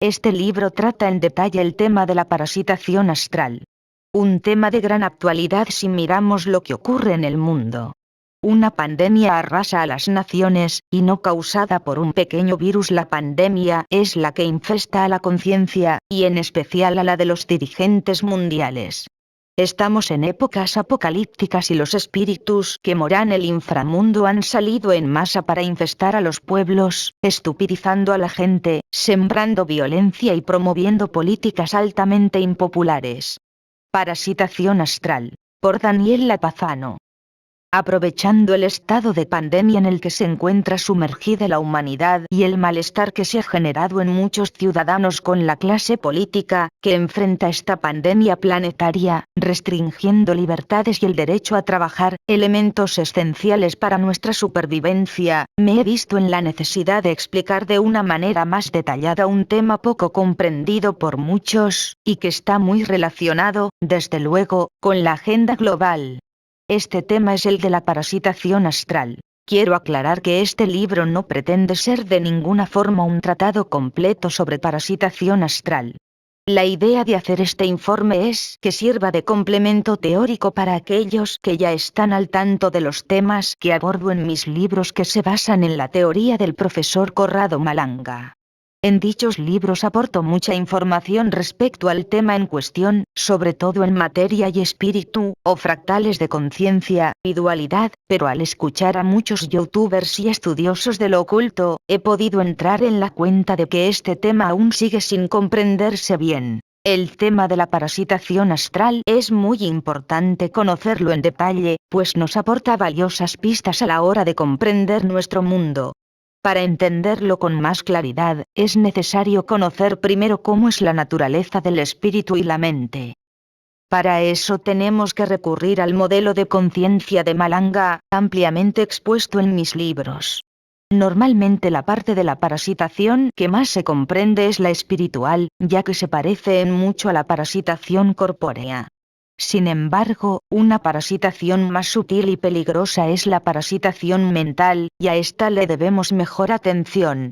Este libro trata en detalle el tema de la parasitación astral. Un tema de gran actualidad si miramos lo que ocurre en el mundo. Una pandemia arrasa a las naciones, y no causada por un pequeño virus. La pandemia es la que infesta a la conciencia, y en especial a la de los dirigentes mundiales. Estamos en épocas apocalípticas y los espíritus que moran el inframundo han salido en masa para infestar a los pueblos, estupidizando a la gente, sembrando violencia y promoviendo políticas altamente impopulares. Parasitación astral. Por Daniel Lapazano. Aprovechando el estado de pandemia en el que se encuentra sumergida la humanidad y el malestar que se ha generado en muchos ciudadanos con la clase política, que enfrenta esta pandemia planetaria, restringiendo libertades y el derecho a trabajar, elementos esenciales para nuestra supervivencia, me he visto en la necesidad de explicar de una manera más detallada un tema poco comprendido por muchos, y que está muy relacionado, desde luego, con la agenda global. Este tema es el de la parasitación astral. Quiero aclarar que este libro no pretende ser de ninguna forma un tratado completo sobre parasitación astral. La idea de hacer este informe es que sirva de complemento teórico para aquellos que ya están al tanto de los temas que abordo en mis libros, que se basan en la teoría del profesor Corrado Malanga. En dichos libros aporto mucha información respecto al tema en cuestión, sobre todo en materia y espíritu, o fractales de conciencia, y dualidad, pero al escuchar a muchos youtubers y estudiosos de lo oculto, he podido entrar en la cuenta de que este tema aún sigue sin comprenderse bien. El tema de la parasitación astral es muy importante conocerlo en detalle, pues nos aporta valiosas pistas a la hora de comprender nuestro mundo. Para entenderlo con más claridad, es necesario conocer primero cómo es la naturaleza del espíritu y la mente. Para eso tenemos que recurrir al modelo de conciencia de Malanga, ampliamente expuesto en mis libros. Normalmente la parte de la parasitación que más se comprende es la espiritual, ya que se parece en mucho a la parasitación corpórea. Sin embargo, una parasitación más sutil y peligrosa es la parasitación mental, y a esta le debemos mejor atención.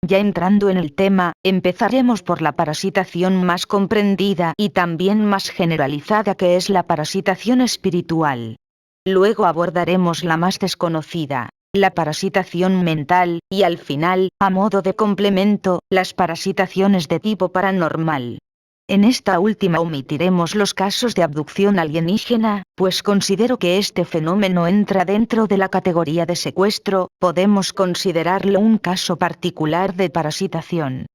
Ya entrando en el tema, empezaremos por la parasitación más comprendida y también más generalizada, que es la parasitación espiritual. Luego abordaremos la más desconocida, la parasitación mental, y al final, a modo de complemento, las parasitaciones de tipo paranormal. En esta última omitiremos los casos de abducción alienígena, pues considero que este fenómeno entra dentro de la categoría de secuestro, podemos considerarlo un caso particular de parasitación.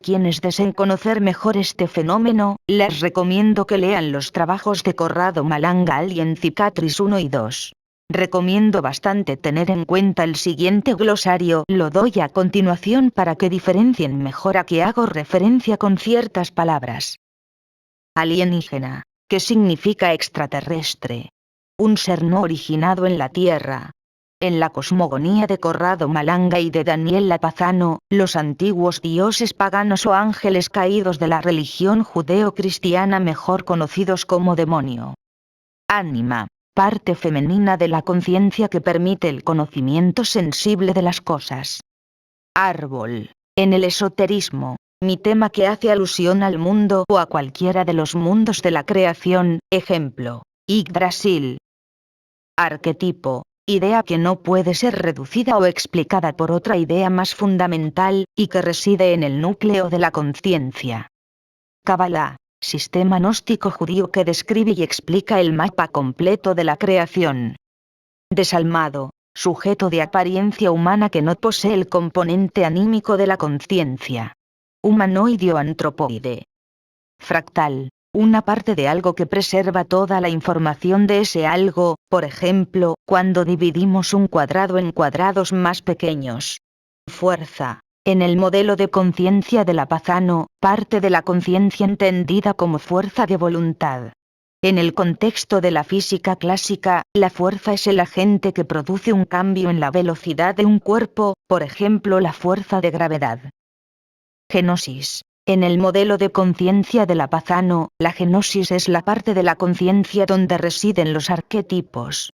Quienes deseen conocer mejor este fenómeno, les recomiendo que lean los trabajos de Corrado Malanga Alien Cicatriz 1 y 2. Recomiendo bastante tener en cuenta el siguiente glosario, lo doy a continuación para que diferencien mejor a qué hago referencia con ciertas palabras. Alienígena, que significa extraterrestre. Un ser no originado en la Tierra. En la cosmogonía de Corrado Malanga y de Daniel Lapazano, los antiguos dioses paganos o ángeles caídos de la religión judeo-cristiana, mejor conocidos como demonio. Ánima, parte femenina de la conciencia que permite el conocimiento sensible de las cosas. Árbol, en el esoterismo, mi tema que hace alusión al mundo o a cualquiera de los mundos de la creación, ejemplo, Yggdrasil. Arquetipo, idea que no puede ser reducida o explicada por otra idea más fundamental, y que reside en el núcleo de la conciencia. Kabbalah, sistema gnóstico judío que describe y explica el mapa completo de la creación. Desalmado, sujeto de apariencia humana que no posee el componente anímico de la conciencia. Humanoide o antropoide. Fractal, una parte de algo que preserva toda la información de ese algo, por ejemplo, cuando dividimos un cuadrado en cuadrados más pequeños. Fuerza, en el modelo de conciencia de Lapazano, parte de la conciencia entendida como fuerza de voluntad. En el contexto de la física clásica, la fuerza es el agente que produce un cambio en la velocidad de un cuerpo, por ejemplo la fuerza de gravedad. Genosis. En el modelo de conciencia de Lapazano, la genosis es la parte de la conciencia donde residen los arquetipos.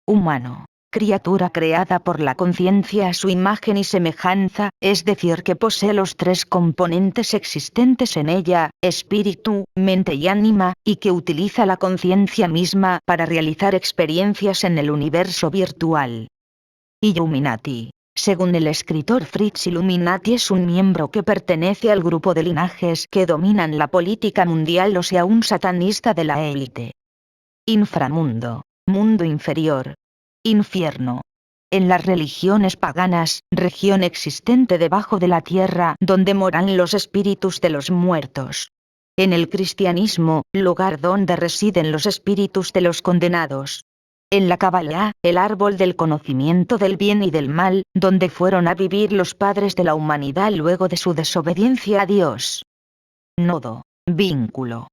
Humano. criatura creada por la conciencia a su imagen y semejanza, es decir que posee los tres componentes existentes en ella, espíritu, mente y ánima, y que utiliza la conciencia misma para realizar experiencias en el universo virtual. Illuminati. Según el escritor Fritz Illuminati es un miembro que pertenece al grupo de linajes que dominan la política mundial, o sea un satanista de la élite. Inframundo. Mundo inferior. Infierno. En las religiones paganas, región existente debajo de la tierra donde moran los espíritus de los muertos. En el cristianismo, lugar donde residen los espíritus de los condenados. En la Kabbalah, el árbol del conocimiento del bien y del mal, donde fueron a vivir los padres de la humanidad luego de su desobediencia a Dios. Nodo. Vínculo.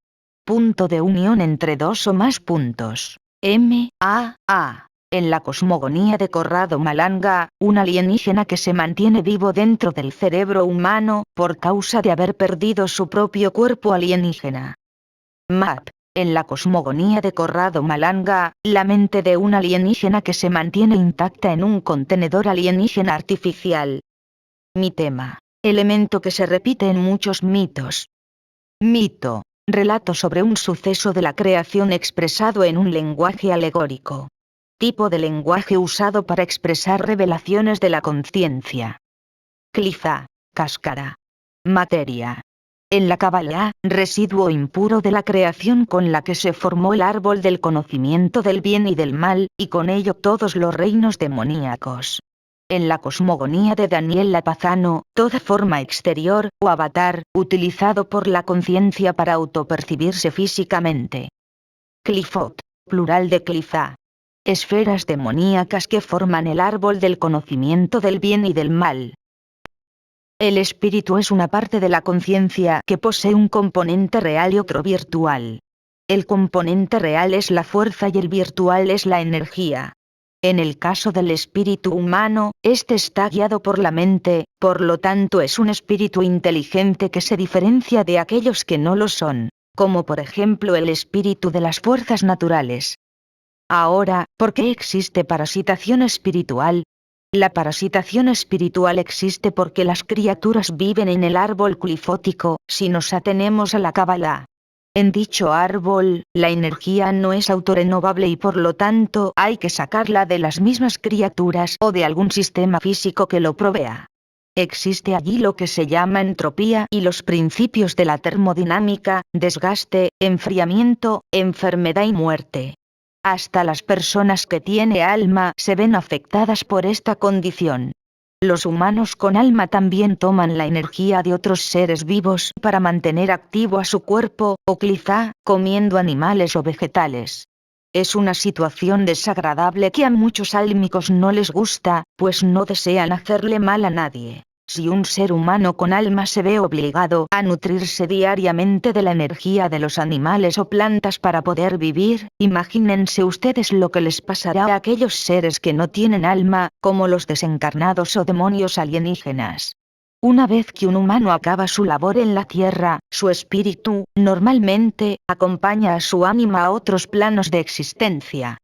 Punto de unión entre dos o más puntos. M.A.A. En la cosmogonía de Corrado Malanga, un alienígena que se mantiene vivo dentro del cerebro humano, por causa de haber perdido su propio cuerpo alienígena. MAP. En la cosmogonía de Corrado Malanga, la mente de un alienígena que se mantiene intacta en un contenedor alienígena artificial. Mi tema. Elemento que se repite en muchos mitos. Mito. Relato sobre un suceso de la creación expresado en un lenguaje alegórico. Tipo de lenguaje usado para expresar revelaciones de la conciencia. Cliza. Cáscara. Materia. En la Kabbalah, residuo impuro de la creación con la que se formó el árbol del conocimiento del bien y del mal, y con ello todos los reinos demoníacos. En la cosmogonía de Daniel Lapazano, toda forma exterior, o avatar, utilizado por la conciencia para autopercibirse físicamente. Clifot, plural de cliza. Esferas demoníacas que forman el árbol del conocimiento del bien y del mal. El espíritu es una parte de la conciencia que posee un componente real y otro virtual. El componente real es la fuerza y el virtual es la energía. En el caso del espíritu humano, este está guiado por la mente, por lo tanto es un espíritu inteligente que se diferencia de aquellos que no lo son, como por ejemplo el espíritu de las fuerzas naturales. Ahora, ¿por qué existe parasitación espiritual? La parasitación espiritual existe porque las criaturas viven en el árbol clifótico, si nos atenemos a la Kabbalah. En dicho árbol, la energía no es autorrenovable y por lo tanto hay que sacarla de las mismas criaturas o de algún sistema físico que lo provea. Existe allí lo que se llama entropía y los principios de la termodinámica, desgaste, enfriamiento, enfermedad y muerte. Hasta las personas que tienen alma se ven afectadas por esta condición. Los humanos con alma también toman la energía de otros seres vivos para mantener activo a su cuerpo, o quizá, comiendo animales o vegetales. Es una situación desagradable que a muchos álmicos no les gusta, pues no desean hacerle mal a nadie. Si un ser humano con alma se ve obligado a nutrirse diariamente de la energía de los animales o plantas para poder vivir, imagínense ustedes lo que les pasará a aquellos seres que no tienen alma, como los desencarnados o demonios alienígenas. Una vez que un humano acaba su labor en la Tierra, su espíritu, normalmente, acompaña a su ánima a otros planos de existencia.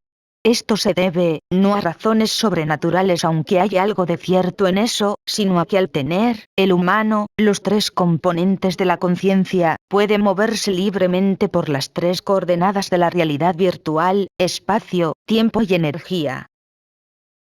Esto se debe, no a razones sobrenaturales aunque hay algo de cierto en eso, sino a que al tener, el humano, los tres componentes de la conciencia, puede moverse libremente por las tres coordenadas de la realidad virtual, espacio, tiempo y energía.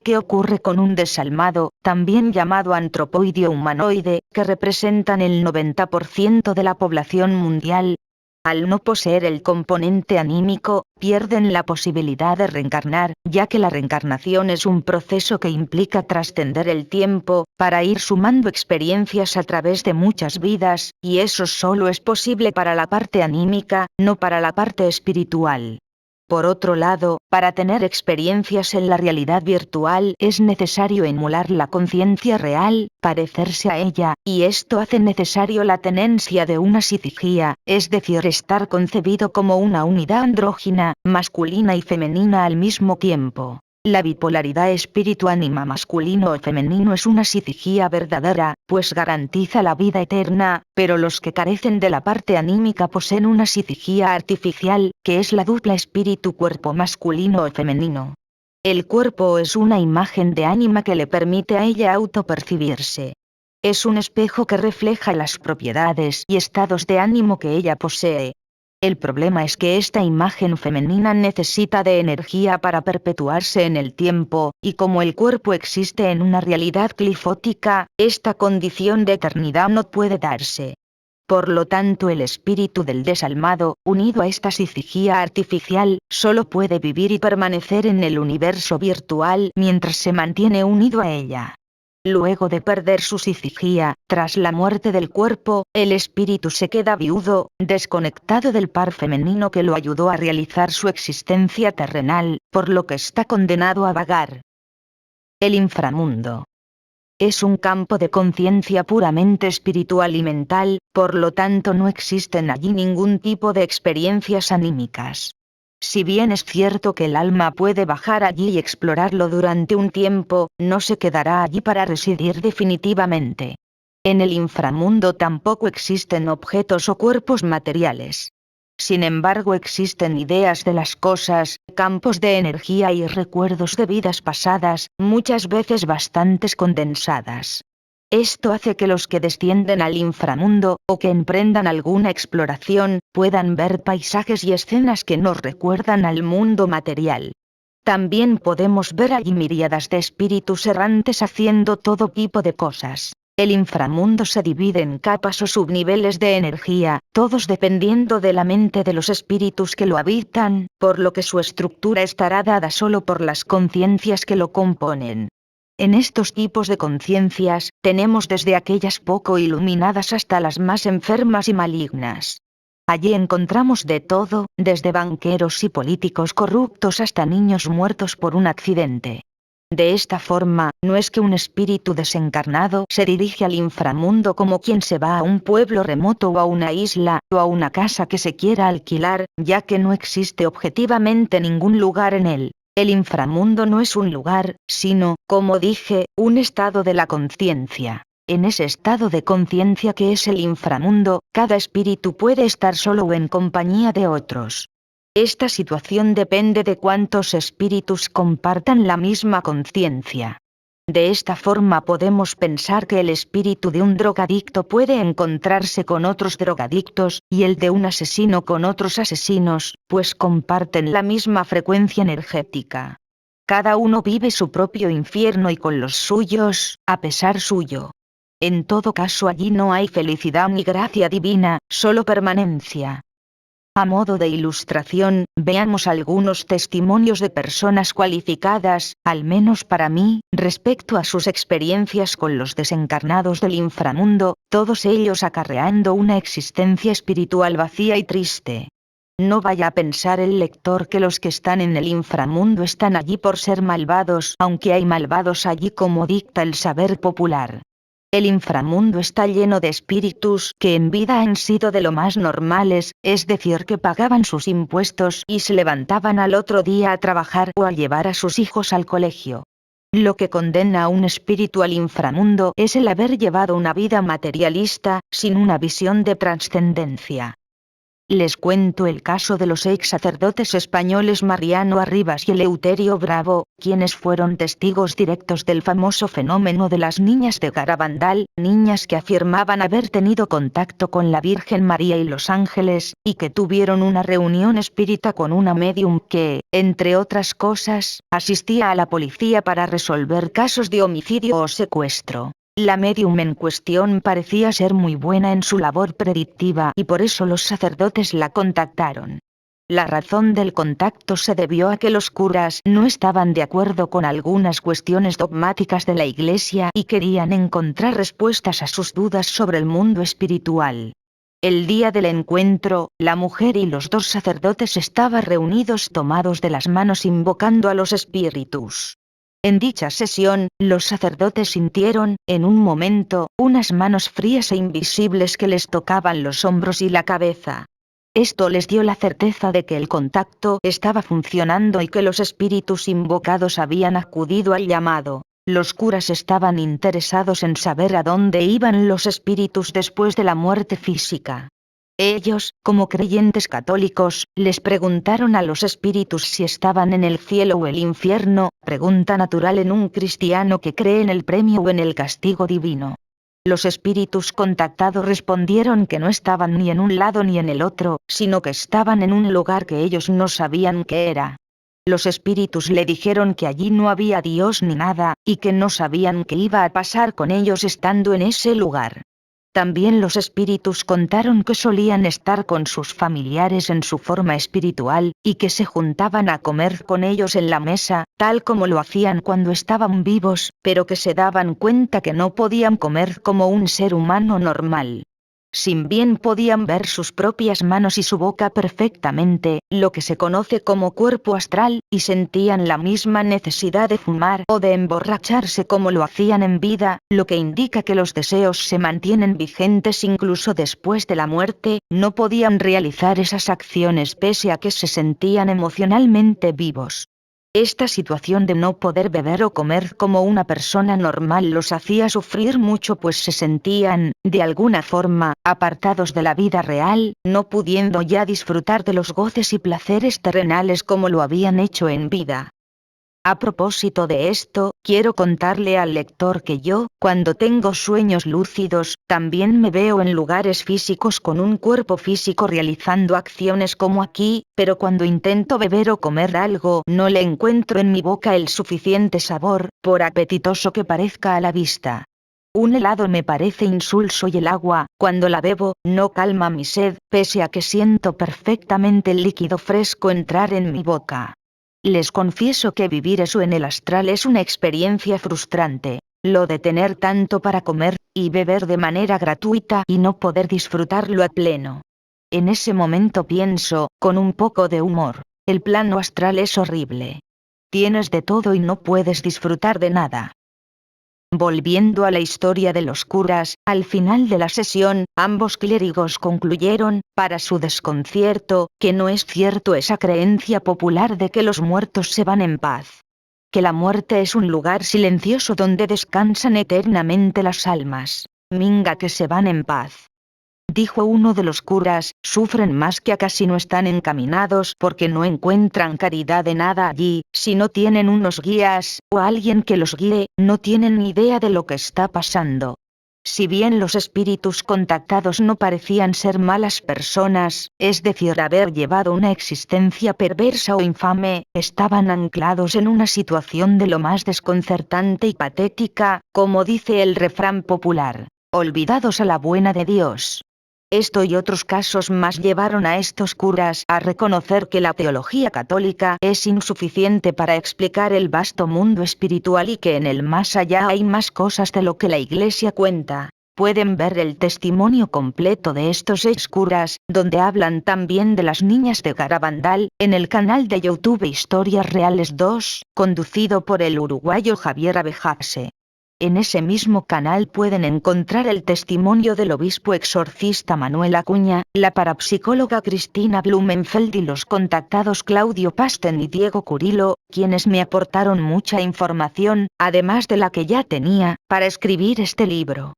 ¿Qué ocurre con un desalmado, también llamado antropoide o humanoide, que representan el 90% de la población mundial? Al no poseer el componente anímico, pierden la posibilidad de reencarnar, ya que la reencarnación es un proceso que implica trascender el tiempo, para ir sumando experiencias a través de muchas vidas, y eso solo es posible para la parte anímica, no para la parte espiritual. Por otro lado, para tener experiencias en la realidad virtual es necesario emular la conciencia real, parecerse a ella, y esto hace necesario la tenencia de una psiquía, es decir, estar concebido como una unidad andrógina, masculina y femenina al mismo tiempo. La bipolaridad espíritu-ánima masculino o femenino es una psiquía verdadera, pues garantiza la vida eterna, pero los que carecen de la parte anímica poseen una psiquía artificial, que es la dupla espíritu-cuerpo masculino o femenino. El cuerpo es una imagen de ánima que le permite a ella autopercibirse. Es un espejo que refleja las propiedades y estados de ánimo que ella posee. El problema es que esta imagen femenina necesita de energía para perpetuarse en el tiempo, y como el cuerpo existe en una realidad clifótica, esta condición de eternidad no puede darse. Por lo tanto, el espíritu del desalmado, unido a esta psiquía artificial, solo puede vivir y permanecer en el universo virtual mientras se mantiene unido a ella. Luego de perder su psiquía, tras la muerte del cuerpo, el espíritu se queda viudo, desconectado del par femenino que lo ayudó a realizar su existencia terrenal, por lo que está condenado a vagar. El inframundo es un campo de conciencia puramente espiritual y mental, por lo tanto no existen allí ningún tipo de experiencias anímicas. Si bien es cierto que el alma puede bajar allí y explorarlo durante un tiempo, no se quedará allí para residir definitivamente. En el inframundo tampoco existen objetos o cuerpos materiales. Sin embargo, existen ideas de las cosas, campos de energía y recuerdos de vidas pasadas, muchas veces bastante condensadas. Esto hace que los que descienden al inframundo, o que emprendan alguna exploración, puedan ver paisajes y escenas que nos recuerdan al mundo material. También podemos ver allí miríadas de espíritus errantes haciendo todo tipo de cosas. El inframundo se divide en capas o subniveles de energía, todos dependiendo de la mente de los espíritus que lo habitan, por lo que su estructura estará dada solo por las conciencias que lo componen. En estos tipos de conciencias, tenemos desde aquellas poco iluminadas hasta las más enfermas y malignas. Allí encontramos de todo, desde banqueros y políticos corruptos hasta niños muertos por un accidente. De esta forma, no es que un espíritu desencarnado se dirige al inframundo como quien se va a un pueblo remoto o a una isla, o a una casa que se quiera alquilar, ya que no existe objetivamente ningún lugar en él. El inframundo no es un lugar, sino, como dije, un estado de la conciencia. En ese estado de conciencia que es el inframundo, cada espíritu puede estar solo o en compañía de otros. Esta situación depende de cuántos espíritus compartan la misma conciencia. De esta forma podemos pensar que el espíritu de un drogadicto puede encontrarse con otros drogadictos, y el de un asesino con otros asesinos, pues comparten la misma frecuencia energética. Cada uno vive su propio infierno y con los suyos, a pesar suyo. En todo caso, allí no hay felicidad ni gracia divina, solo permanencia. A modo de ilustración, veamos algunos testimonios de personas cualificadas, al menos para mí, respecto a sus experiencias con los desencarnados del inframundo, todos ellos acarreando una existencia espiritual vacía y triste. No vaya a pensar el lector que los que están en el inframundo están allí por ser malvados, aunque hay malvados allí como dicta el saber popular. El inframundo está lleno de espíritus que en vida han sido de lo más normales, es decir, que pagaban sus impuestos y se levantaban al otro día a trabajar o a llevar a sus hijos al colegio. Lo que condena a un espíritu al inframundo es el haber llevado una vida materialista, sin una visión de trascendencia. Les cuento el caso de los ex sacerdotes españoles Mariano Arribas y Eleuterio Bravo, quienes fueron testigos directos del famoso fenómeno de las niñas de Garabandal, niñas que afirmaban haber tenido contacto con la Virgen María y los ángeles, y que tuvieron una reunión espírita con una médium que, entre otras cosas, asistía a la policía para resolver casos de homicidio o secuestro. La médium en cuestión parecía ser muy buena en su labor predictiva y por eso los sacerdotes la contactaron. La razón del contacto se debió a que los curas no estaban de acuerdo con algunas cuestiones dogmáticas de la Iglesia y querían encontrar respuestas a sus dudas sobre el mundo espiritual. El día del encuentro, la mujer y los dos sacerdotes estaban reunidos tomados de las manos invocando a los espíritus. En dicha sesión, los sacerdotes sintieron, en un momento, unas manos frías e invisibles que les tocaban los hombros y la cabeza. Esto les dio la certeza de que el contacto estaba funcionando y que los espíritus invocados habían acudido al llamado. Los curas estaban interesados en saber a dónde iban los espíritus después de la muerte física. Ellos, como creyentes católicos, les preguntaron a los espíritus si estaban en el cielo o el infierno, pregunta natural en un cristiano que cree en el premio o en el castigo divino. Los espíritus contactados respondieron que no estaban ni en un lado ni en el otro, sino que estaban en un lugar que ellos no sabían qué era. Los espíritus le dijeron que allí no había Dios ni nada, y que no sabían qué iba a pasar con ellos estando en ese lugar. También los espíritus contaron que solían estar con sus familiares en su forma espiritual, y que se juntaban a comer con ellos en la mesa, tal como lo hacían cuando estaban vivos, pero que se daban cuenta que no podían comer como un ser humano normal. Si bien podían ver sus propias manos y su boca perfectamente, lo que se conoce como cuerpo astral, y sentían la misma necesidad de fumar o de emborracharse como lo hacían en vida, lo que indica que los deseos se mantienen vigentes incluso después de la muerte, no podían realizar esas acciones pese a que se sentían emocionalmente vivos. Esta situación de no poder beber o comer como una persona normal los hacía sufrir mucho, pues se sentían, de alguna forma, apartados de la vida real, no pudiendo ya disfrutar de los goces y placeres terrenales como lo habían hecho en vida. A propósito de esto, quiero contarle al lector que yo, cuando tengo sueños lúcidos, también me veo en lugares físicos con un cuerpo físico realizando acciones como aquí, pero cuando intento beber o comer algo no le encuentro en mi boca el suficiente sabor, por apetitoso que parezca a la vista. Un helado me parece insulso y el agua, cuando la bebo, no calma mi sed, pese a que siento perfectamente el líquido fresco entrar en mi boca. Les confieso que vivir eso en el astral es una experiencia frustrante. Lo de tener tanto para comer y beber de manera gratuita y no poder disfrutarlo a pleno. En ese momento pienso, con un poco de humor, el plano astral es horrible. Tienes de todo y no puedes disfrutar de nada. Volviendo a la historia de los curas, al final de la sesión, ambos clérigos concluyeron, para su desconcierto, que no es cierto esa creencia popular de que los muertos se van en paz. Que la muerte es un lugar silencioso donde descansan eternamente las almas. Minga que se van en paz. Dijo uno de los curas, sufren más que acá si no están encaminados porque no encuentran caridad de nada allí, si no tienen unos guías, o alguien que los guíe, no tienen ni idea de lo que está pasando. Si bien los espíritus contactados no parecían ser malas personas, es decir, haber llevado una existencia perversa o infame, estaban anclados en una situación de lo más desconcertante y patética, como dice el refrán popular, olvidados a la buena de Dios. Esto y otros casos más llevaron a estos curas a reconocer que la teología católica es insuficiente para explicar el vasto mundo espiritual y que en el más allá hay más cosas de lo que la Iglesia cuenta. Pueden ver el testimonio completo de estos ex curas, donde hablan también de las niñas de Garabandal, en el canal de YouTube Historias Reales 2, conducido por el uruguayo Javier Abejase. En ese mismo canal pueden encontrar el testimonio del obispo exorcista Manuel Acuña, la parapsicóloga Cristina Blumenfeld y los contactados Claudio Pasten y Diego Curilo, quienes me aportaron mucha información, además de la que ya tenía, para escribir este libro.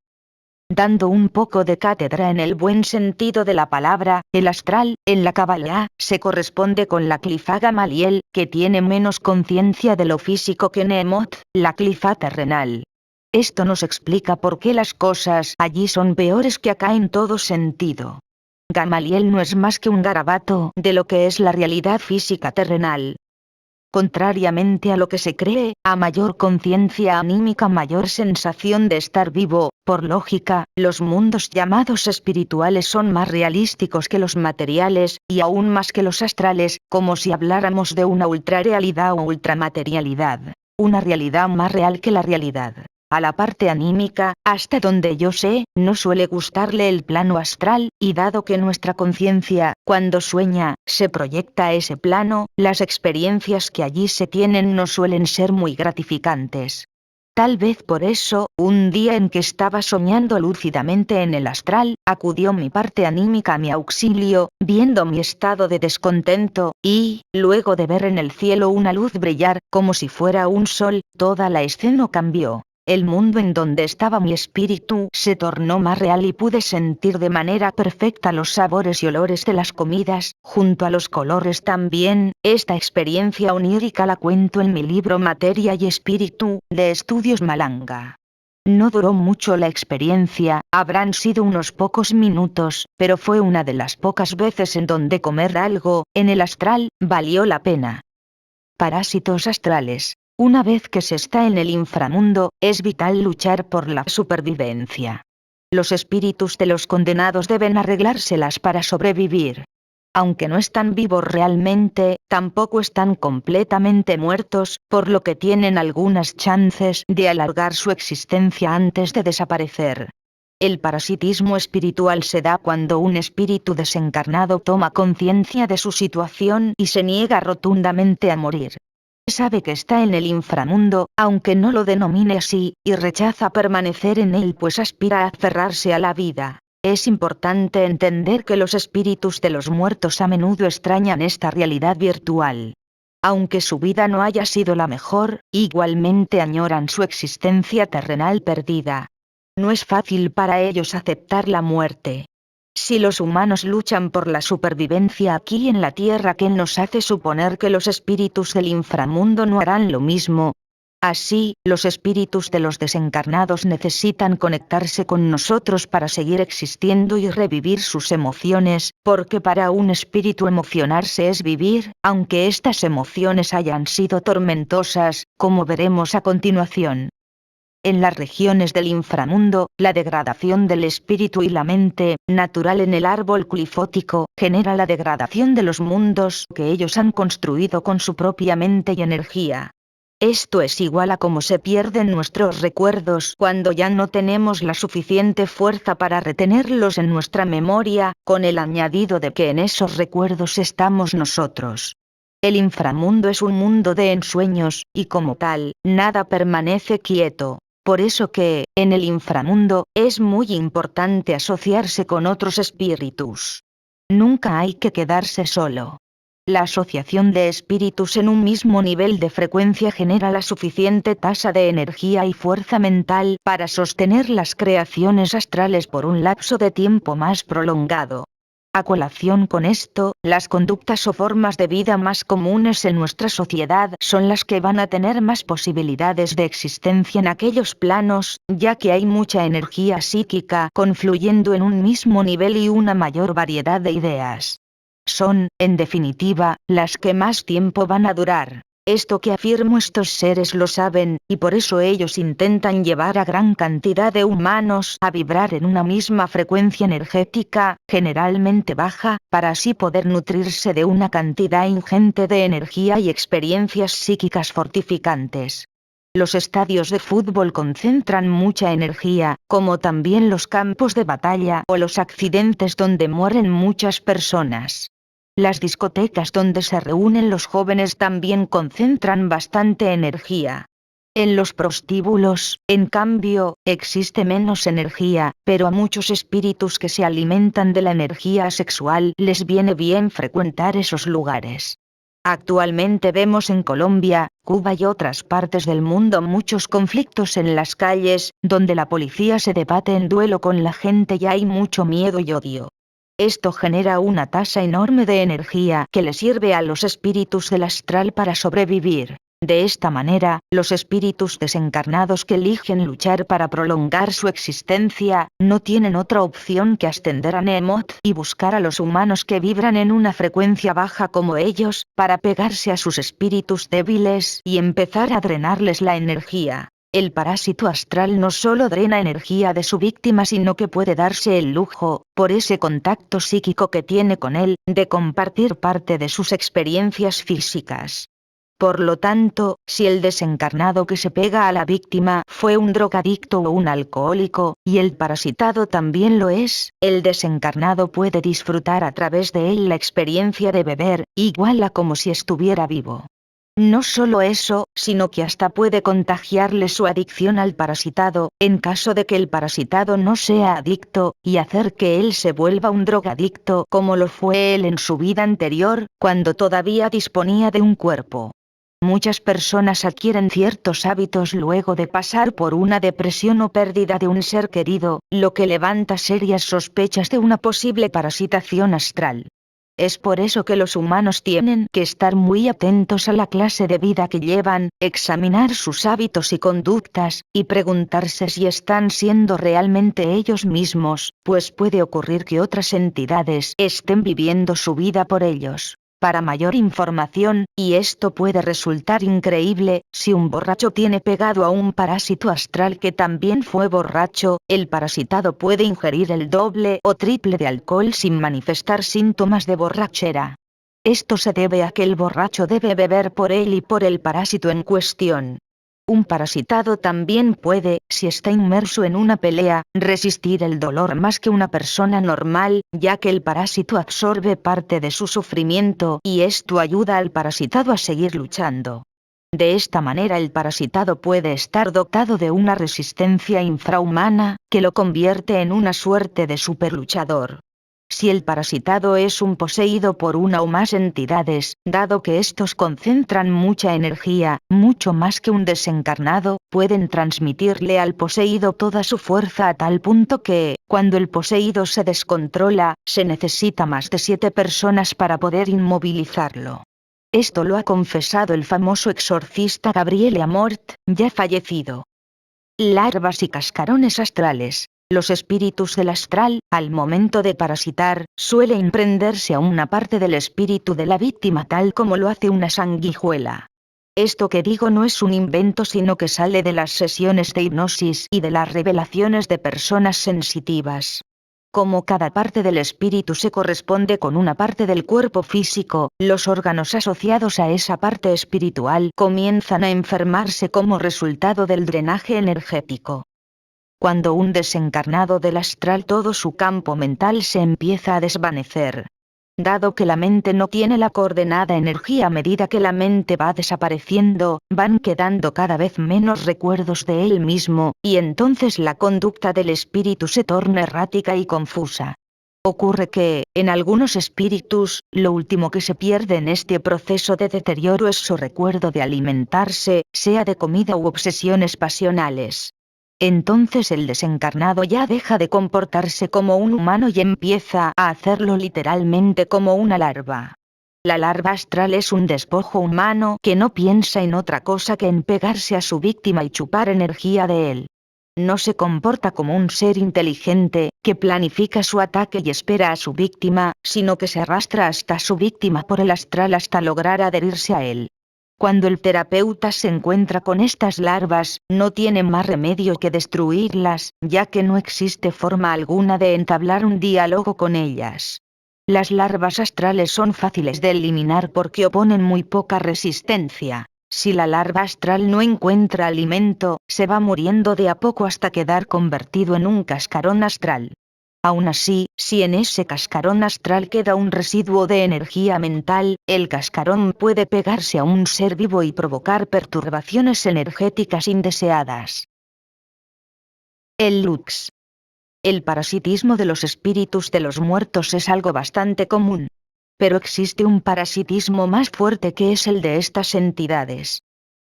Dando un poco de cátedra en el buen sentido de la palabra, el astral, en la Kabbalah, se corresponde con la Clifá Gamaliel, que tiene menos conciencia de lo físico que Nehemot, la Clifá terrenal. Esto nos explica por qué las cosas allí son peores que acá en todo sentido. Gamaliel no es más que un garabato de lo que es la realidad física terrenal. Contrariamente a lo que se cree, a mayor conciencia anímica, mayor sensación de estar vivo, por lógica, los mundos llamados espirituales son más realísticos que los materiales, y aún más que los astrales, como si habláramos de una ultrarrealidad o ultramaterialidad. Una realidad más real que la realidad. A la parte anímica, hasta donde yo sé, no suele gustarle el plano astral, y dado que nuestra conciencia, cuando sueña, se proyecta a ese plano, las experiencias que allí se tienen no suelen ser muy gratificantes. Tal vez por eso, un día en que estaba soñando lúcidamente en el astral, acudió mi parte anímica a mi auxilio, viendo mi estado de descontento, y, luego de ver en el cielo una luz brillar, como si fuera un sol, toda la escena cambió. El mundo en donde estaba mi espíritu se tornó más real y pude sentir de manera perfecta los sabores y olores de las comidas, junto a los colores también. Esta experiencia onírica la cuento en mi libro Materia y Espíritu, de Estudios Malanga. No duró mucho la experiencia, habrán sido unos pocos minutos, pero fue una de las pocas veces en donde comer algo, en el astral, valió la pena. Parásitos astrales. Una vez que se está en el inframundo, es vital luchar por la supervivencia. Los espíritus de los condenados deben arreglárselas para sobrevivir. Aunque no están vivos realmente, tampoco están completamente muertos, por lo que tienen algunas chances de alargar su existencia antes de desaparecer. El parasitismo espiritual se da cuando un espíritu desencarnado toma conciencia de su situación y se niega rotundamente a morir. Sabe que está en el inframundo, aunque no lo denomine así, y rechaza permanecer en él pues aspira a aferrarse a la vida. Es importante entender que los espíritus de los muertos a menudo extrañan esta realidad virtual. Aunque su vida no haya sido la mejor, igualmente añoran su existencia terrenal perdida. No es fácil para ellos aceptar la muerte. Si los humanos luchan por la supervivencia aquí en la Tierra, ¿qué nos hace suponer que los espíritus del inframundo no harán lo mismo? Así, los espíritus de los desencarnados necesitan conectarse con nosotros para seguir existiendo y revivir sus emociones, porque para un espíritu emocionarse es vivir, aunque estas emociones hayan sido tormentosas, como veremos a continuación. En las regiones del inframundo, la degradación del espíritu y la mente, natural en el árbol clifótico, genera la degradación de los mundos que ellos han construido con su propia mente y energía. Esto es igual a cómo se pierden nuestros recuerdos cuando ya no tenemos la suficiente fuerza para retenerlos en nuestra memoria, con el añadido de que en esos recuerdos estamos nosotros. El inframundo es un mundo de ensueños, y como tal, nada permanece quieto. Por eso que, en el inframundo, es muy importante asociarse con otros espíritus. Nunca hay que quedarse solo. La asociación de espíritus en un mismo nivel de frecuencia genera la suficiente tasa de energía y fuerza mental para sostener las creaciones astrales por un lapso de tiempo más prolongado. A colación con esto, las conductas o formas de vida más comunes en nuestra sociedad son las que van a tener más posibilidades de existencia en aquellos planos, ya que hay mucha energía psíquica confluyendo en un mismo nivel y una mayor variedad de ideas. Son, en definitiva, las que más tiempo van a durar. Esto que afirmo estos seres lo saben, y por eso ellos intentan llevar a gran cantidad de humanos a vibrar en una misma frecuencia energética, generalmente baja, para así poder nutrirse de una cantidad ingente de energía y experiencias psíquicas fortificantes. Los estadios de fútbol concentran mucha energía, como también los campos de batalla o los accidentes donde mueren muchas personas. Las discotecas donde se reúnen los jóvenes también concentran bastante energía. En los prostíbulos, en cambio, existe menos energía, pero a muchos espíritus que se alimentan de la energía sexual les viene bien frecuentar esos lugares. Actualmente vemos en Colombia, Cuba y otras partes del mundo muchos conflictos en las calles, donde la policía se debate en duelo con la gente y hay mucho miedo y odio. Esto genera una tasa enorme de energía que le sirve a los espíritus del astral para sobrevivir. De esta manera, los espíritus desencarnados que eligen luchar para prolongar su existencia, no tienen otra opción que ascender a Nemoth y buscar a los humanos que vibran en una frecuencia baja como ellos, para pegarse a sus espíritus débiles y empezar a drenarles la energía. El parásito astral no solo drena energía de su víctima, sino que puede darse el lujo, por ese contacto psíquico que tiene con él, de compartir parte de sus experiencias físicas. Por lo tanto, si el desencarnado que se pega a la víctima fue un drogadicto o un alcohólico, y el parasitado también lo es, el desencarnado puede disfrutar a través de él la experiencia de beber, igual a como si estuviera vivo. No solo eso, sino que hasta puede contagiarle su adicción al parasitado, en caso de que el parasitado no sea adicto, y hacer que él se vuelva un drogadicto como lo fue él en su vida anterior, cuando todavía disponía de un cuerpo. Muchas personas adquieren ciertos hábitos luego de pasar por una depresión o pérdida de un ser querido, lo que levanta serias sospechas de una posible parasitación astral. Es por eso que los humanos tienen que estar muy atentos a la clase de vida que llevan, examinar sus hábitos y conductas, y preguntarse si están siendo realmente ellos mismos, pues puede ocurrir que otras entidades estén viviendo su vida por ellos. Para mayor información, y esto puede resultar increíble, si un borracho tiene pegado a un parásito astral que también fue borracho, el parasitado puede ingerir el doble o triple de alcohol sin manifestar síntomas de borrachera. Esto se debe a que el borracho debe beber por él y por el parásito en cuestión. Un parasitado también puede, si está inmerso en una pelea, resistir el dolor más que una persona normal, ya que el parásito absorbe parte de su sufrimiento y esto ayuda al parasitado a seguir luchando. De esta manera el parasitado puede estar dotado de una resistencia infrahumana, que lo convierte en una suerte de superluchador. Si el parasitado es un poseído por una o más entidades, dado que estos concentran mucha energía, mucho más que un desencarnado, pueden transmitirle al poseído toda su fuerza a tal punto que, cuando el poseído se descontrola, se necesita más de 7 personas para poder inmovilizarlo. Esto lo ha confesado el famoso exorcista Gabriele Amort, ya fallecido. Larvas y cascarones astrales. Los espíritus del astral, al momento de parasitar, suelen prenderse a una parte del espíritu de la víctima tal como lo hace una sanguijuela. Esto que digo no es un invento sino que sale de las sesiones de hipnosis y de las revelaciones de personas sensitivas. Como cada parte del espíritu se corresponde con una parte del cuerpo físico, los órganos asociados a esa parte espiritual comienzan a enfermarse como resultado del drenaje energético. Cuando un desencarnado del astral todo su campo mental se empieza a desvanecer. Dado que la mente no tiene la coordenada energía a medida que la mente va desapareciendo, van quedando cada vez menos recuerdos de él mismo, y entonces la conducta del espíritu se torna errática y confusa. Ocurre que, en algunos espíritus, lo último que se pierde en este proceso de deterioro es su recuerdo de alimentarse, sea de comida u obsesiones pasionales. Entonces el desencarnado ya deja de comportarse como un humano y empieza a hacerlo literalmente como una larva. La larva astral es un despojo humano que no piensa en otra cosa que en pegarse a su víctima y chupar energía de él. No se comporta como un ser inteligente, que planifica su ataque y espera a su víctima, sino que se arrastra hasta su víctima por el astral hasta lograr adherirse a él. Cuando el terapeuta se encuentra con estas larvas, no tiene más remedio que destruirlas, ya que no existe forma alguna de entablar un diálogo con ellas. Las larvas astrales son fáciles de eliminar porque oponen muy poca resistencia. Si la larva astral no encuentra alimento, se va muriendo de a poco hasta quedar convertido en un cascarón astral. Aún así, si en ese cascarón astral queda un residuo de energía mental, el cascarón puede pegarse a un ser vivo y provocar perturbaciones energéticas indeseadas. El Lux. El parasitismo de los espíritus de los muertos es algo bastante común. Pero existe un parasitismo más fuerte que es el de estas entidades.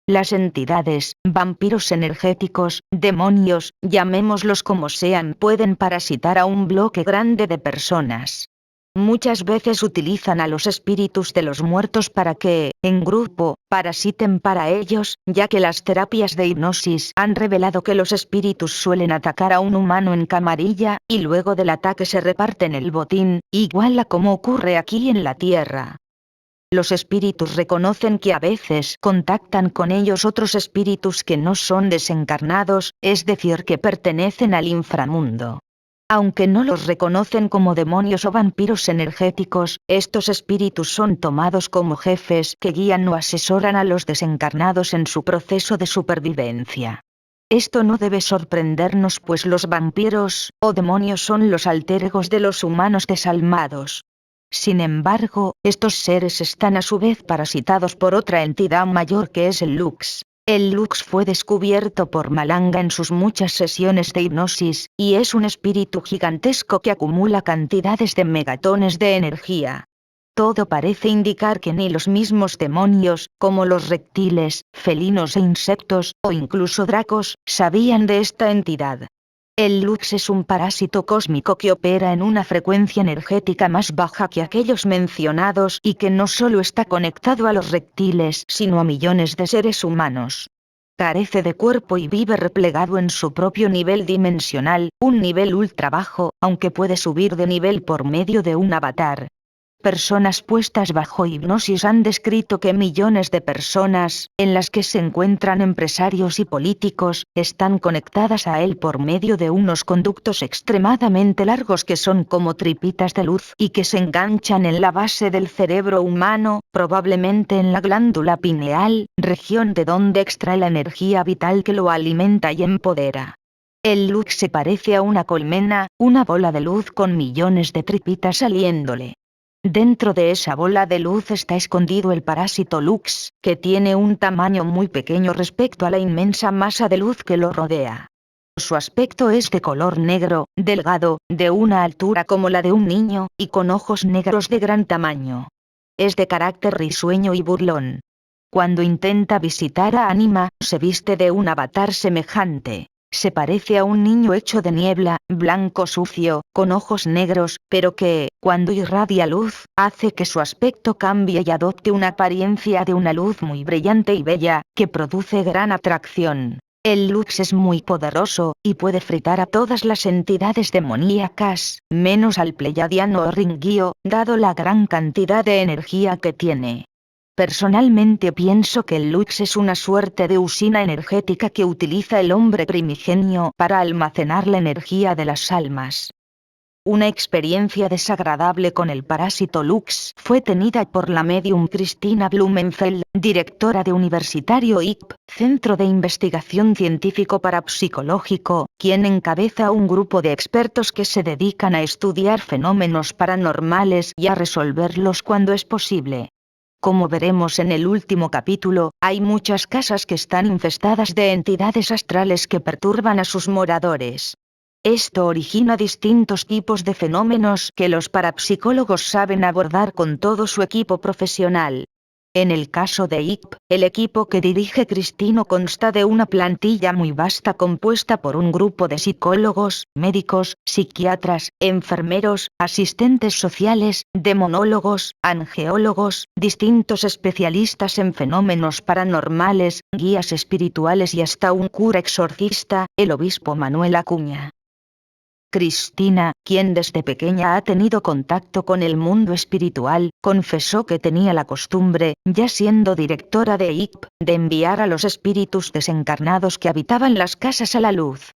Las entidades, vampiros energéticos, demonios, llamémoslos como sean, pueden parasitar a un bloque grande de personas. Muchas veces utilizan a los espíritus de los muertos para que, en grupo, parasiten para ellos, ya que las terapias de hipnosis han revelado que los espíritus suelen atacar a un humano en camarilla, y luego del ataque se reparten el botín, igual a como ocurre aquí en la Tierra. Los espíritus reconocen que a veces contactan con ellos otros espíritus que no son desencarnados, es decir, que pertenecen al inframundo. Aunque no los reconocen como demonios o vampiros energéticos, estos espíritus son tomados como jefes que guían o asesoran a los desencarnados en su proceso de supervivencia. Esto no debe sorprendernos pues los vampiros o demonios son los alter egos de los humanos desalmados. Sin embargo, estos seres están a su vez parasitados por otra entidad mayor que es el Lux. El Lux fue descubierto por Malanga en sus muchas sesiones de hipnosis, y es un espíritu gigantesco que acumula cantidades de megatones de energía. Todo parece indicar que ni los mismos demonios, como los reptiles, felinos e insectos, o incluso dracos, sabían de esta entidad. El Lux es un parásito cósmico que opera en una frecuencia energética más baja que aquellos mencionados y que no solo está conectado a los reptiles sino a millones de seres humanos. Carece de cuerpo y vive replegado en su propio nivel dimensional, un nivel ultra bajo, aunque puede subir de nivel por medio de un avatar. Personas puestas bajo hipnosis han descrito que millones de personas, en las que se encuentran empresarios y políticos, están conectadas a él por medio de unos conductos extremadamente largos que son como tripitas de luz y que se enganchan en la base del cerebro humano, probablemente en la glándula pineal, región de donde extrae la energía vital que lo alimenta y empodera. El Lux se parece a una colmena, una bola de luz con millones de tripitas saliéndole. Dentro de esa bola de luz está escondido el parásito Lux, que tiene un tamaño muy pequeño respecto a la inmensa masa de luz que lo rodea. Su aspecto es de color negro, delgado, de una altura como la de un niño, y con ojos negros de gran tamaño. Es de carácter risueño y burlón. Cuando intenta visitar a Anima, se viste de un avatar semejante. Se parece a un niño hecho de niebla, blanco sucio, con ojos negros, pero que, cuando irradia luz, hace que su aspecto cambie y adopte una apariencia de una luz muy brillante y bella, que produce gran atracción. El Lux es muy poderoso, y puede fritar a todas las entidades demoníacas, menos al Pleiadiano o Ringio, dado la gran cantidad de energía que tiene. Personalmente pienso que el Lux es una suerte de usina energética que utiliza el hombre primigenio para almacenar la energía de las almas. Una experiencia desagradable con el parásito Lux fue tenida por la medium Cristina Blumenfeld, directora de Universitario IP, Centro de Investigación Científico Parapsicológico, quien encabeza un grupo de expertos que se dedican a estudiar fenómenos paranormales y a resolverlos cuando es posible. Como veremos en el último capítulo, hay muchas casas que están infestadas de entidades astrales que perturban a sus moradores. Esto origina distintos tipos de fenómenos que los parapsicólogos saben abordar con todo su equipo profesional. En el caso de IP, el equipo que dirige Cristino consta de una plantilla muy vasta compuesta por un grupo de psicólogos, médicos, psiquiatras, enfermeros, asistentes sociales, demonólogos, angeólogos, distintos especialistas en fenómenos paranormales, guías espirituales y hasta un cura exorcista, el obispo Manuel Acuña. Cristina, quien desde pequeña ha tenido contacto con el mundo espiritual, confesó que tenía la costumbre, ya siendo directora de IP, de enviar a los espíritus desencarnados que habitaban las casas a la luz.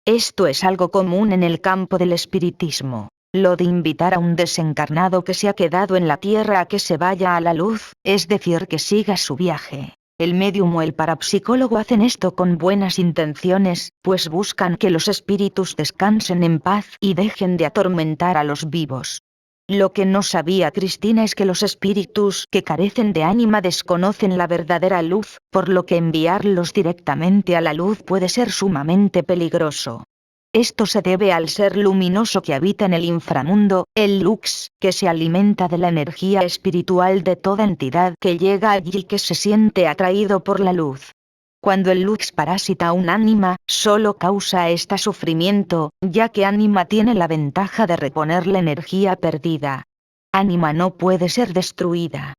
Esto es algo común en el campo del espiritismo. Lo de invitar a un desencarnado que se ha quedado en la tierra a que se vaya a la luz, es decir, que siga su viaje. El médium o el parapsicólogo hacen esto con buenas intenciones, pues buscan que los espíritus descansen en paz y dejen de atormentar a los vivos. Lo que no sabía Cristina es que los espíritus que carecen de ánima desconocen la verdadera luz, por lo que enviarlos directamente a la luz puede ser sumamente peligroso. Esto se debe al ser luminoso que habita en el inframundo, el Lux, que se alimenta de la energía espiritual de toda entidad que llega allí y que se siente atraído por la luz. Cuando el Lux parasita a un ánima, solo causa esta sufrimiento, ya que ánima tiene la ventaja de reponer la energía perdida. Ánima no puede ser destruida.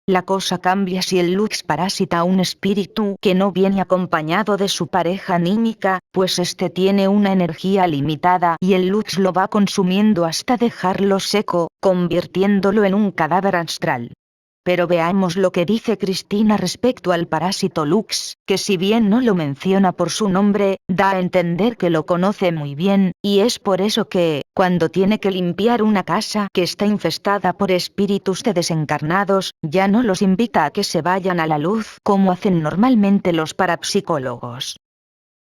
La cosa cambia si el Lux parasita a un espíritu que no viene acompañado de su pareja anímica, pues este tiene una energía limitada y el Lux lo va consumiendo hasta dejarlo seco, convirtiéndolo en un cadáver astral. Pero veamos lo que dice Cristina respecto al parásito Lux, que si bien no lo menciona por su nombre, da a entender que lo conoce muy bien, y es por eso que, cuando tiene que limpiar una casa que está infestada por espíritus de desencarnados, ya no los invita a que se vayan a la luz como hacen normalmente los parapsicólogos.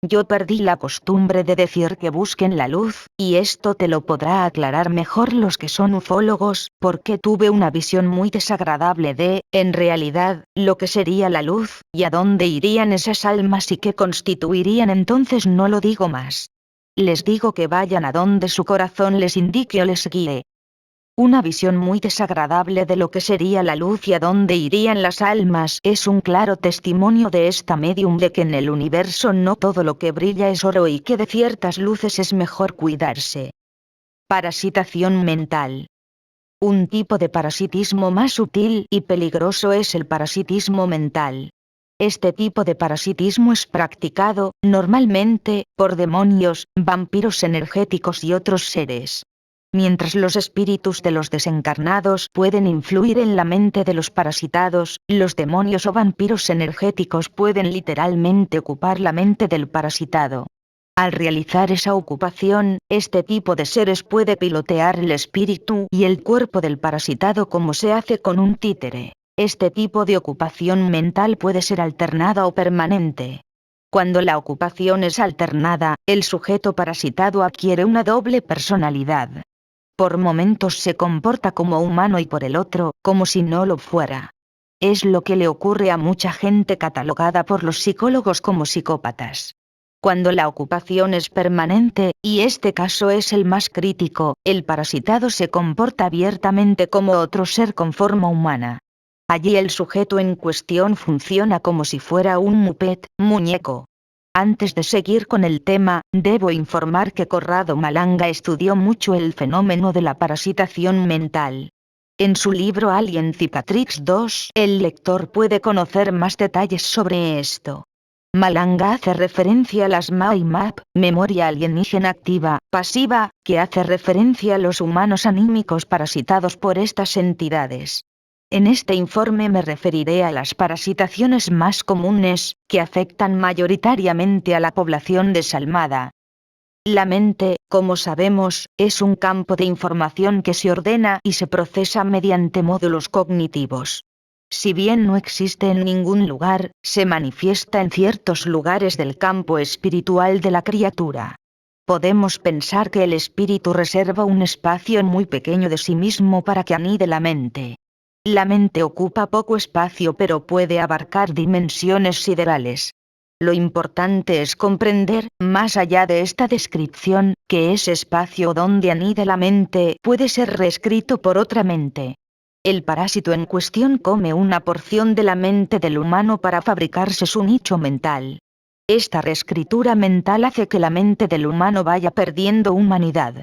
Yo perdí la costumbre de decir que busquen la luz, y esto te lo podrá aclarar mejor los que son ufólogos, porque tuve una visión muy desagradable de, en realidad, lo que sería la luz, y a dónde irían esas almas y qué constituirían. Entonces no lo digo más. Les digo que vayan a donde su corazón les indique o les guíe. Una visión muy desagradable de lo que sería la luz y a dónde irían las almas es un claro testimonio de esta medium de que en el universo no todo lo que brilla es oro y que de ciertas luces es mejor cuidarse. Parasitación mental. Un tipo de parasitismo más sutil y peligroso es el parasitismo mental. Este tipo de parasitismo es practicado, normalmente, por demonios, vampiros energéticos y otros seres. Mientras los espíritus de los desencarnados pueden influir en la mente de los parasitados, los demonios o vampiros energéticos pueden literalmente ocupar la mente del parasitado. Al realizar esa ocupación, este tipo de seres puede pilotear el espíritu y el cuerpo del parasitado como se hace con un títere. Este tipo de ocupación mental puede ser alternada o permanente. Cuando la ocupación es alternada, el sujeto parasitado adquiere una doble personalidad. Por momentos se comporta como humano y por el otro, como si no lo fuera. Es lo que le ocurre a mucha gente catalogada por los psicólogos como psicópatas. Cuando la ocupación es permanente, y este caso es el más crítico, el parasitado se comporta abiertamente como otro ser con forma humana. Allí el sujeto en cuestión funciona como si fuera un muñeco. Antes de seguir con el tema, debo informar que Corrado Malanga estudió mucho el fenómeno de la parasitación mental. En su libro Alien Cicatrix 2, el lector puede conocer más detalles sobre esto. Malanga hace referencia a las MAP, memoria alienígena activa, pasiva, que hace referencia a los humanos anímicos parasitados por estas entidades. En este informe me referiré a las parasitaciones más comunes, que afectan mayoritariamente a la población desalmada. La mente, como sabemos, es un campo de información que se ordena y se procesa mediante módulos cognitivos. Si bien no existe en ningún lugar, se manifiesta en ciertos lugares del campo espiritual de la criatura. Podemos pensar que el espíritu reserva un espacio muy pequeño de sí mismo para que anide la mente. La mente ocupa poco espacio pero puede abarcar dimensiones siderales. Lo importante es comprender, más allá de esta descripción, que ese espacio donde anida la mente puede ser reescrito por otra mente. El parásito en cuestión come una porción de la mente del humano para fabricarse su nicho mental. Esta reescritura mental hace que la mente del humano vaya perdiendo humanidad.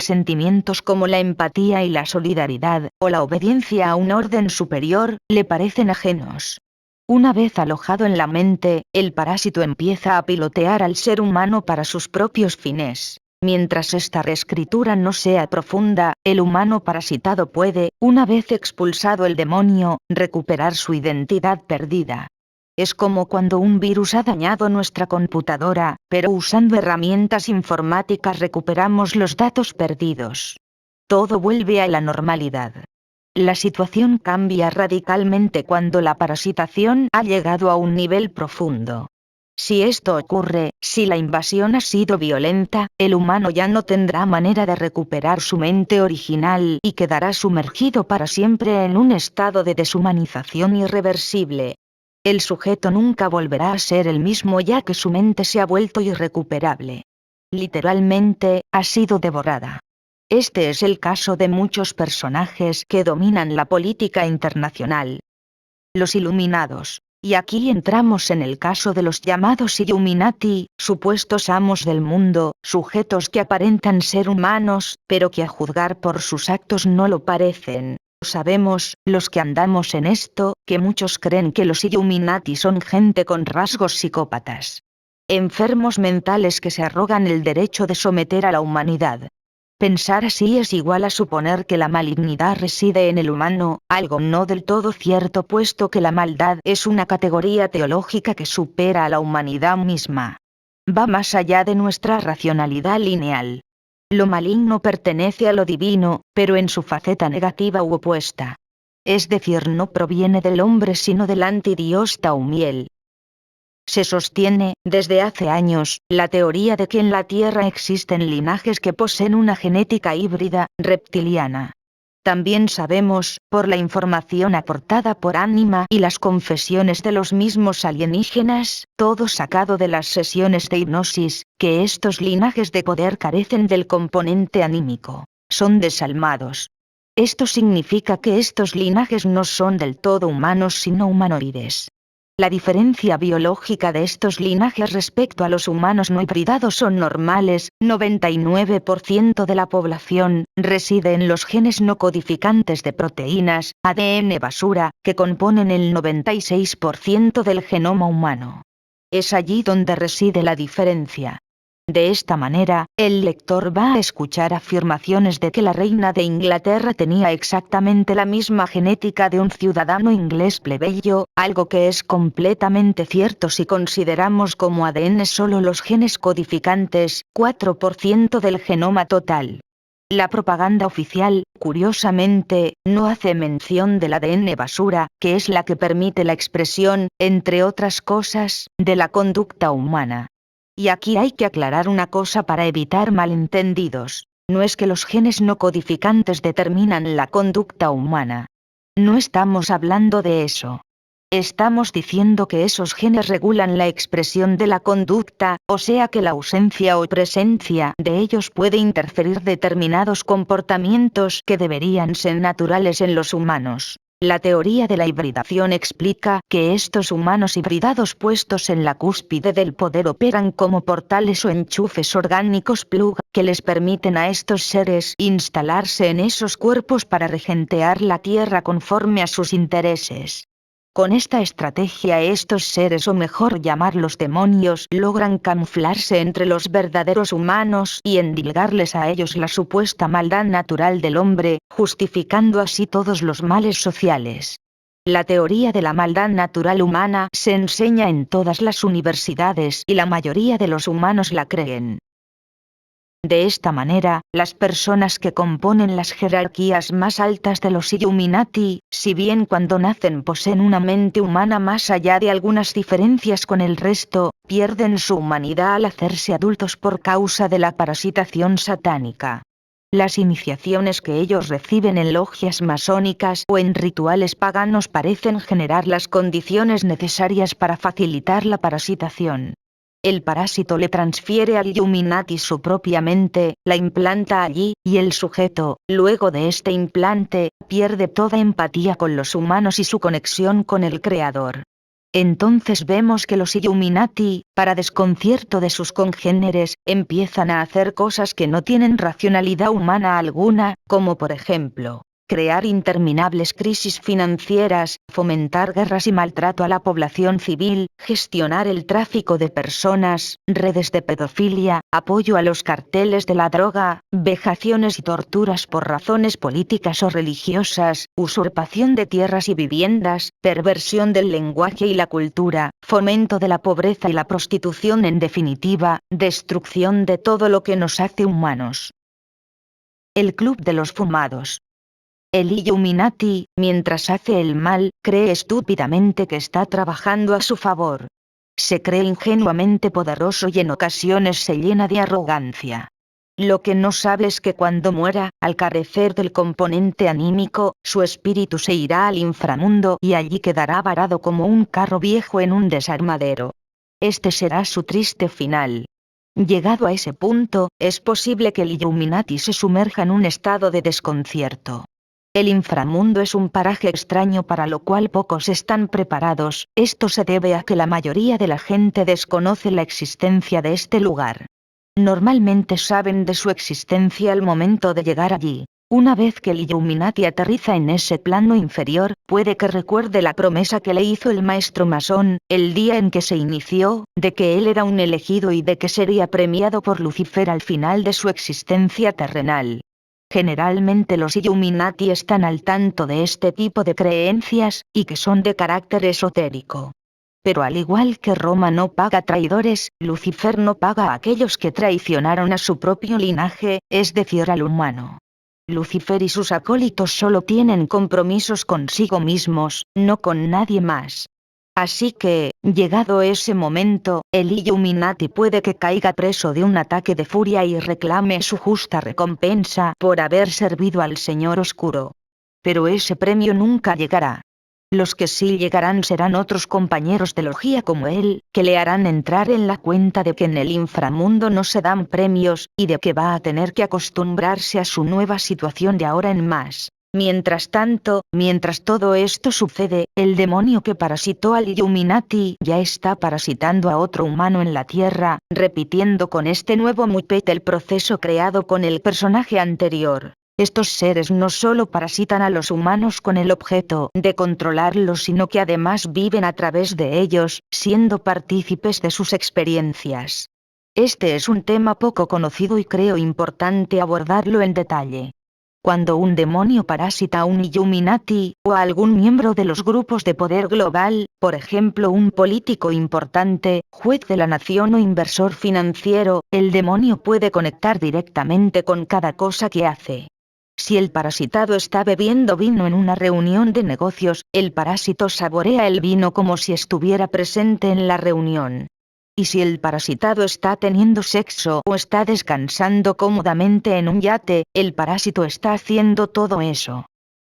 Sentimientos como la empatía y la solidaridad, o la obediencia a un orden superior, le parecen ajenos. Una vez alojado en la mente, el parásito empieza a pilotear al ser humano para sus propios fines. Mientras esta reescritura no sea profunda, el humano parasitado puede, una vez expulsado el demonio, recuperar su identidad perdida. Es como cuando un virus ha dañado nuestra computadora, pero usando herramientas informáticas recuperamos los datos perdidos. Todo vuelve a la normalidad. La situación cambia radicalmente cuando la parasitación ha llegado a un nivel profundo. Si esto ocurre, si la invasión ha sido violenta, el humano ya no tendrá manera de recuperar su mente original y quedará sumergido para siempre en un estado de deshumanización irreversible. El sujeto nunca volverá a ser el mismo ya que su mente se ha vuelto irrecuperable. Literalmente, ha sido devorada. Este es el caso de muchos personajes que dominan la política internacional. Los iluminados. Y aquí entramos en el caso de los llamados Illuminati, supuestos amos del mundo, sujetos que aparentan ser humanos, pero que a juzgar por sus actos no lo parecen. Sabemos, los que andamos en esto, que muchos creen que los Illuminati son gente con rasgos psicópatas. Enfermos mentales que se arrogan el derecho de someter a la humanidad. Pensar así es igual a suponer que la malignidad reside en el humano, algo no del todo cierto puesto que la maldad es una categoría teológica que supera a la humanidad misma. Va más allá de nuestra racionalidad lineal. Lo maligno pertenece a lo divino, pero en su faceta negativa u opuesta. Es decir, no proviene del hombre sino del antidios Taumiel. Se sostiene, desde hace años, la teoría de que en la Tierra existen linajes que poseen una genética híbrida, reptiliana. También sabemos, por la información aportada por Anima y las confesiones de los mismos alienígenas, todo sacado de las sesiones de hipnosis, que estos linajes de poder carecen del componente anímico. Son desalmados. Esto significa que estos linajes no son del todo humanos sino humanoides. La diferencia biológica de estos linajes respecto a los humanos no hibridados son normales. 99% de la población reside en los genes no codificantes de proteínas, ADN basura, que componen el 96% del genoma humano. Es allí donde reside la diferencia. De esta manera, el lector va a escuchar afirmaciones de que la reina de Inglaterra tenía exactamente la misma genética de un ciudadano inglés plebeyo, algo que es completamente cierto si consideramos como ADN solo los genes codificantes, 4% del genoma total. La propaganda oficial, curiosamente, no hace mención del ADN basura, que es la que permite la expresión, entre otras cosas, de la conducta humana. Y aquí hay que aclarar una cosa para evitar malentendidos. No es que los genes no codificantes determinan la conducta humana. No estamos hablando de eso. Estamos diciendo que esos genes regulan la expresión de la conducta, o sea que la ausencia o presencia de ellos puede interferir determinados comportamientos que deberían ser naturales en los humanos. La teoría de la hibridación explica que estos humanos hibridados puestos en la cúspide del poder operan como portales o enchufes orgánicos plug, que les permiten a estos seres instalarse en esos cuerpos para regentear la Tierra conforme a sus intereses. Con esta estrategia estos seres, o mejor llamarlos demonios, logran camuflarse entre los verdaderos humanos y endilgarles a ellos la supuesta maldad natural del hombre, justificando así todos los males sociales. La teoría de la maldad natural humana se enseña en todas las universidades y la mayoría de los humanos la creen. De esta manera, las personas que componen las jerarquías más altas de los Illuminati, si bien cuando nacen poseen una mente humana más allá de algunas diferencias con el resto, pierden su humanidad al hacerse adultos por causa de la parasitación satánica. Las iniciaciones que ellos reciben en logias masónicas o en rituales paganos parecen generar las condiciones necesarias para facilitar la parasitación. El parásito le transfiere al Illuminati su propia mente, la implanta allí, y el sujeto, luego de este implante, pierde toda empatía con los humanos y su conexión con el Creador. Entonces vemos que los Illuminati, para desconcierto de sus congéneres, empiezan a hacer cosas que no tienen racionalidad humana alguna, como por ejemplo, crear interminables crisis financieras, fomentar guerras y maltrato a la población civil, gestionar el tráfico de personas, redes de pedofilia, apoyo a los carteles de la droga, vejaciones y torturas por razones políticas o religiosas, usurpación de tierras y viviendas, perversión del lenguaje y la cultura, fomento de la pobreza y la prostitución, en definitiva, destrucción de todo lo que nos hace humanos. El Club de los Fumados. El Illuminati, mientras hace el mal, cree estúpidamente que está trabajando a su favor. Se cree ingenuamente poderoso y en ocasiones se llena de arrogancia. Lo que no sabe es que cuando muera, al carecer del componente anímico, su espíritu se irá al inframundo y allí quedará varado como un carro viejo en un desarmadero. Este será su triste final. Llegado a ese punto, es posible que el Illuminati se sumerja en un estado de desconcierto. El inframundo es un paraje extraño para lo cual pocos están preparados. Esto se debe a que la mayoría de la gente desconoce la existencia de este lugar. Normalmente saben de su existencia al momento de llegar allí. Una vez que el Illuminati aterriza en ese plano inferior, puede que recuerde la promesa que le hizo el maestro masón, el día en que se inició, de que él era un elegido y de que sería premiado por Lucifer al final de su existencia terrenal. Generalmente los Illuminati están al tanto de este tipo de creencias, y que son de carácter esotérico. Pero al igual que Roma no paga traidores, Lucifer no paga a aquellos que traicionaron a su propio linaje, es decir, al humano. Lucifer y sus acólitos solo tienen compromisos consigo mismos, no con nadie más. Así que, llegado ese momento, el Illuminati puede que caiga preso de un ataque de furia y reclame su justa recompensa por haber servido al Señor Oscuro. Pero ese premio nunca llegará. Los que sí llegarán serán otros compañeros de logia como él, que le harán entrar en la cuenta de que en el inframundo no se dan premios, y de que va a tener que acostumbrarse a su nueva situación de ahora en más. Mientras tanto, mientras todo esto sucede, el demonio que parasitó al Illuminati ya está parasitando a otro humano en la Tierra, repitiendo con este nuevo Muppet el proceso creado con el personaje anterior. Estos seres no solo parasitan a los humanos con el objeto de controlarlos, sino que además viven a través de ellos, siendo partícipes de sus experiencias. Este es un tema poco conocido y creo importante abordarlo en detalle. Cuando un demonio parasita a un Illuminati, o a algún miembro de los grupos de poder global, por ejemplo un político importante, juez de la nación o inversor financiero, el demonio puede conectar directamente con cada cosa que hace. Si el parasitado está bebiendo vino en una reunión de negocios, el parásito saborea el vino como si estuviera presente en la reunión. Y si el parasitado está teniendo sexo o está descansando cómodamente en un yate, el parásito está haciendo todo eso.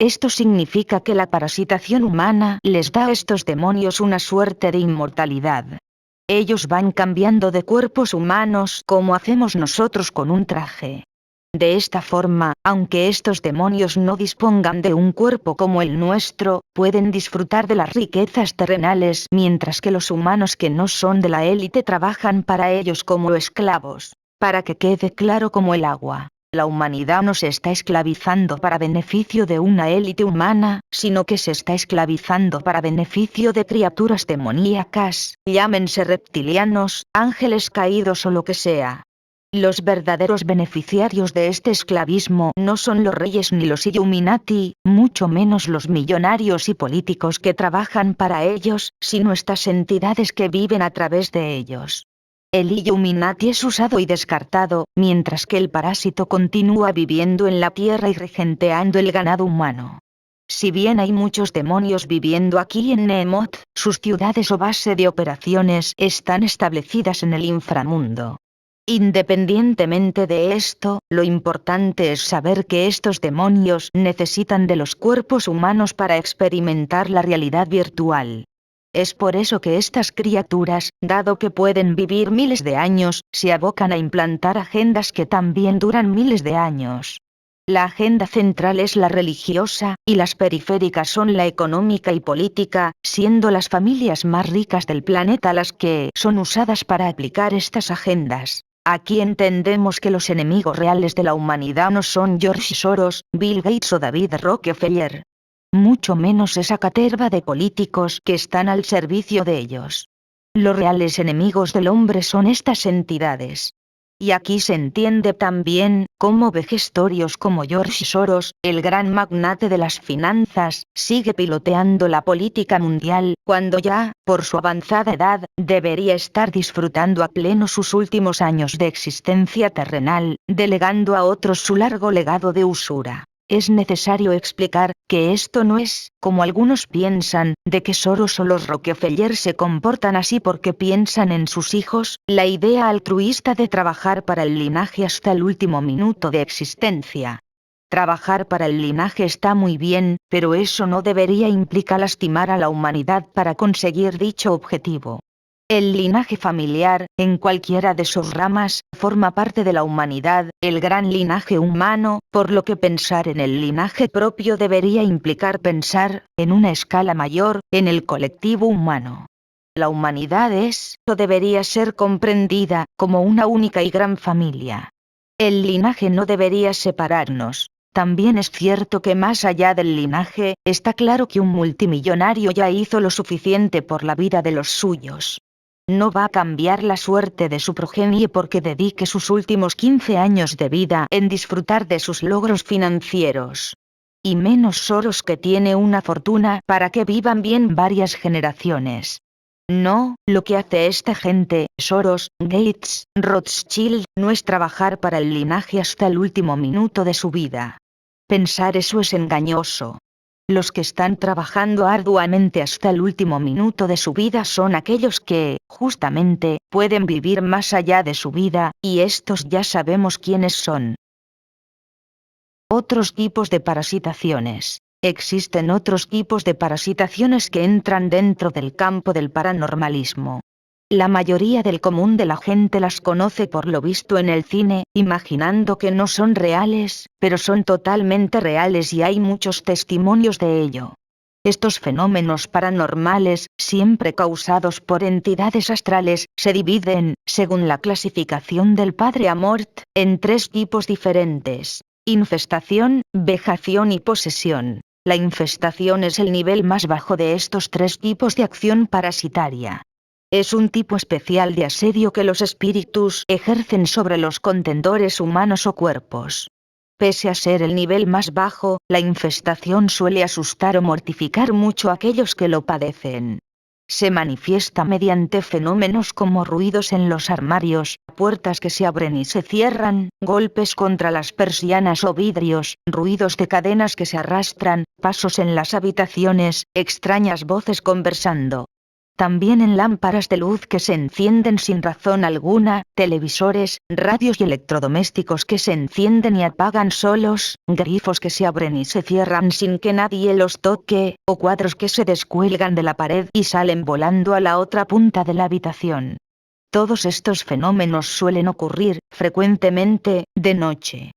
Esto significa que la parasitación humana les da a estos demonios una suerte de inmortalidad. Ellos van cambiando de cuerpos humanos como hacemos nosotros con un traje. De esta forma, aunque estos demonios no dispongan de un cuerpo como el nuestro, pueden disfrutar de las riquezas terrenales, mientras que los humanos que no son de la élite trabajan para ellos como esclavos. Para que quede claro como el agua, la humanidad no se está esclavizando para beneficio de una élite humana, sino que se está esclavizando para beneficio de criaturas demoníacas, llámense reptilianos, ángeles caídos o lo que sea. Los verdaderos beneficiarios de este esclavismo no son los reyes ni los Illuminati, mucho menos los millonarios y políticos que trabajan para ellos, sino estas entidades que viven a través de ellos. El Illuminati es usado y descartado, mientras que el parásito continúa viviendo en la Tierra y regenteando el ganado humano. Si bien hay muchos demonios viviendo aquí en Nehemoth, sus ciudades o base de operaciones están establecidas en el inframundo. Independientemente de esto, lo importante es saber que estos demonios necesitan de los cuerpos humanos para experimentar la realidad virtual. Es por eso que estas criaturas, dado que pueden vivir miles de años, se abocan a implantar agendas que también duran miles de años. La agenda central es la religiosa, y las periféricas son la económica y política, siendo las familias más ricas del planeta las que son usadas para aplicar estas agendas. Aquí entendemos que los enemigos reales de la humanidad no son George Soros, Bill Gates o David Rockefeller. Mucho menos esa caterva de políticos que están al servicio de ellos. Los reales enemigos del hombre son estas entidades. Y aquí se entiende también cómo vejestorios como George Soros, el gran magnate de las finanzas, sigue piloteando la política mundial, cuando ya, por su avanzada edad, debería estar disfrutando a pleno sus últimos años de existencia terrenal, delegando a otros su largo legado de usura. Es necesario explicar que esto no es, como algunos piensan, de que Soros o los Rockefeller se comportan así porque piensan en sus hijos, la idea altruista de trabajar para el linaje hasta el último minuto de existencia. Trabajar para el linaje está muy bien, pero eso no debería implicar lastimar a la humanidad para conseguir dicho objetivo. El linaje familiar, en cualquiera de sus ramas, forma parte de la humanidad, el gran linaje humano, por lo que pensar en el linaje propio debería implicar pensar, en una escala mayor, en el colectivo humano. La humanidad es, o debería ser comprendida, como una única y gran familia. El linaje no debería separarnos. También es cierto que más allá del linaje, está claro que un multimillonario ya hizo lo suficiente por la vida de los suyos. No va a cambiar la suerte de su progenie porque dedique sus últimos 15 años de vida en disfrutar de sus logros financieros. Y menos Soros, que tiene una fortuna para que vivan bien varias generaciones. No, lo que hace esta gente, Soros, Gates, Rothschild, no es trabajar para el linaje hasta el último minuto de su vida. Pensar eso es engañoso. Los que están trabajando arduamente hasta el último minuto de su vida son aquellos que, justamente, pueden vivir más allá de su vida, y estos ya sabemos quiénes son. Otros tipos de parasitaciones. Existen otros tipos de parasitaciones que entran dentro del campo del paranormalismo. La mayoría del común de la gente las conoce por lo visto en el cine, imaginando que no son reales, pero son totalmente reales y hay muchos testimonios de ello. Estos fenómenos paranormales, siempre causados por entidades astrales, se dividen, según la clasificación del padre Amort, en 3 tipos diferentes: infestación, vejación y posesión. La infestación es el nivel más bajo de estos 3 tipos de acción parasitaria. Es un tipo especial de asedio que los espíritus ejercen sobre los contendores humanos o cuerpos. Pese a ser el nivel más bajo, la infestación suele asustar o mortificar mucho a aquellos que lo padecen. Se manifiesta mediante fenómenos como ruidos en los armarios, puertas que se abren y se cierran, golpes contra las persianas o vidrios, ruidos de cadenas que se arrastran, pasos en las habitaciones, extrañas voces conversando. También en lámparas de luz que se encienden sin razón alguna, televisores, radios y electrodomésticos que se encienden y apagan solos, grifos que se abren y se cierran sin que nadie los toque, o cuadros que se descuelgan de la pared y salen volando a la otra punta de la habitación. Todos estos fenómenos suelen ocurrir, frecuentemente, de noche.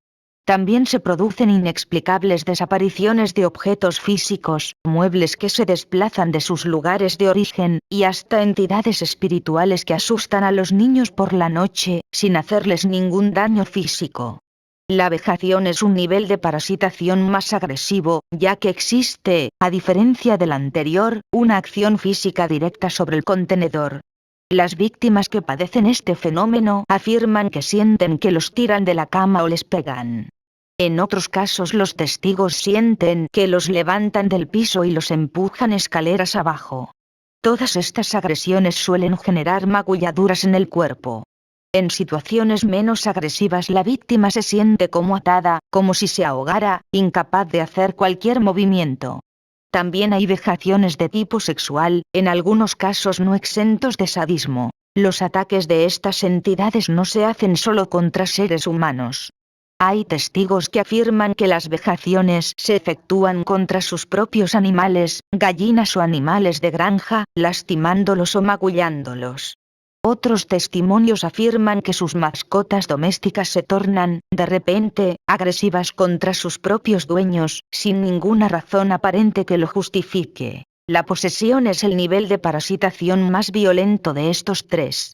También se producen inexplicables desapariciones de objetos físicos, muebles que se desplazan de sus lugares de origen, y hasta entidades espirituales que asustan a los niños por la noche, sin hacerles ningún daño físico. La vejación es un nivel de parasitación más agresivo, ya que existe, a diferencia del anterior, una acción física directa sobre el contenedor. Las víctimas que padecen este fenómeno afirman que sienten que los tiran de la cama o les pegan. En otros casos los testigos sienten que los levantan del piso y los empujan escaleras abajo. Todas estas agresiones suelen generar magulladuras en el cuerpo. En situaciones menos agresivas la víctima se siente como atada, como si se ahogara, incapaz de hacer cualquier movimiento. También hay vejaciones de tipo sexual, en algunos casos no exentos de sadismo. Los ataques de estas entidades no se hacen solo contra seres humanos. Hay testigos que afirman que las vejaciones se efectúan contra sus propios animales, gallinas o animales de granja, lastimándolos o magullándolos. Otros testimonios afirman que sus mascotas domésticas se tornan, de repente, agresivas contra sus propios dueños, sin ninguna razón aparente que lo justifique. La posesión es el nivel de parasitación más violento de estos 3.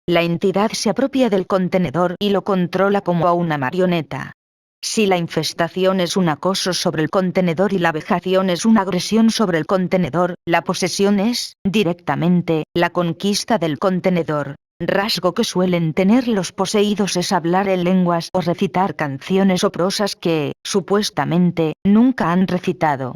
La entidad se apropia del contenedor y lo controla como a una marioneta. Si la infestación es un acoso sobre el contenedor y la vejación es una agresión sobre el contenedor, la posesión es, directamente, la conquista del contenedor. Rasgo que suelen tener los poseídos es hablar en lenguas o recitar canciones o prosas que, supuestamente, nunca han recitado.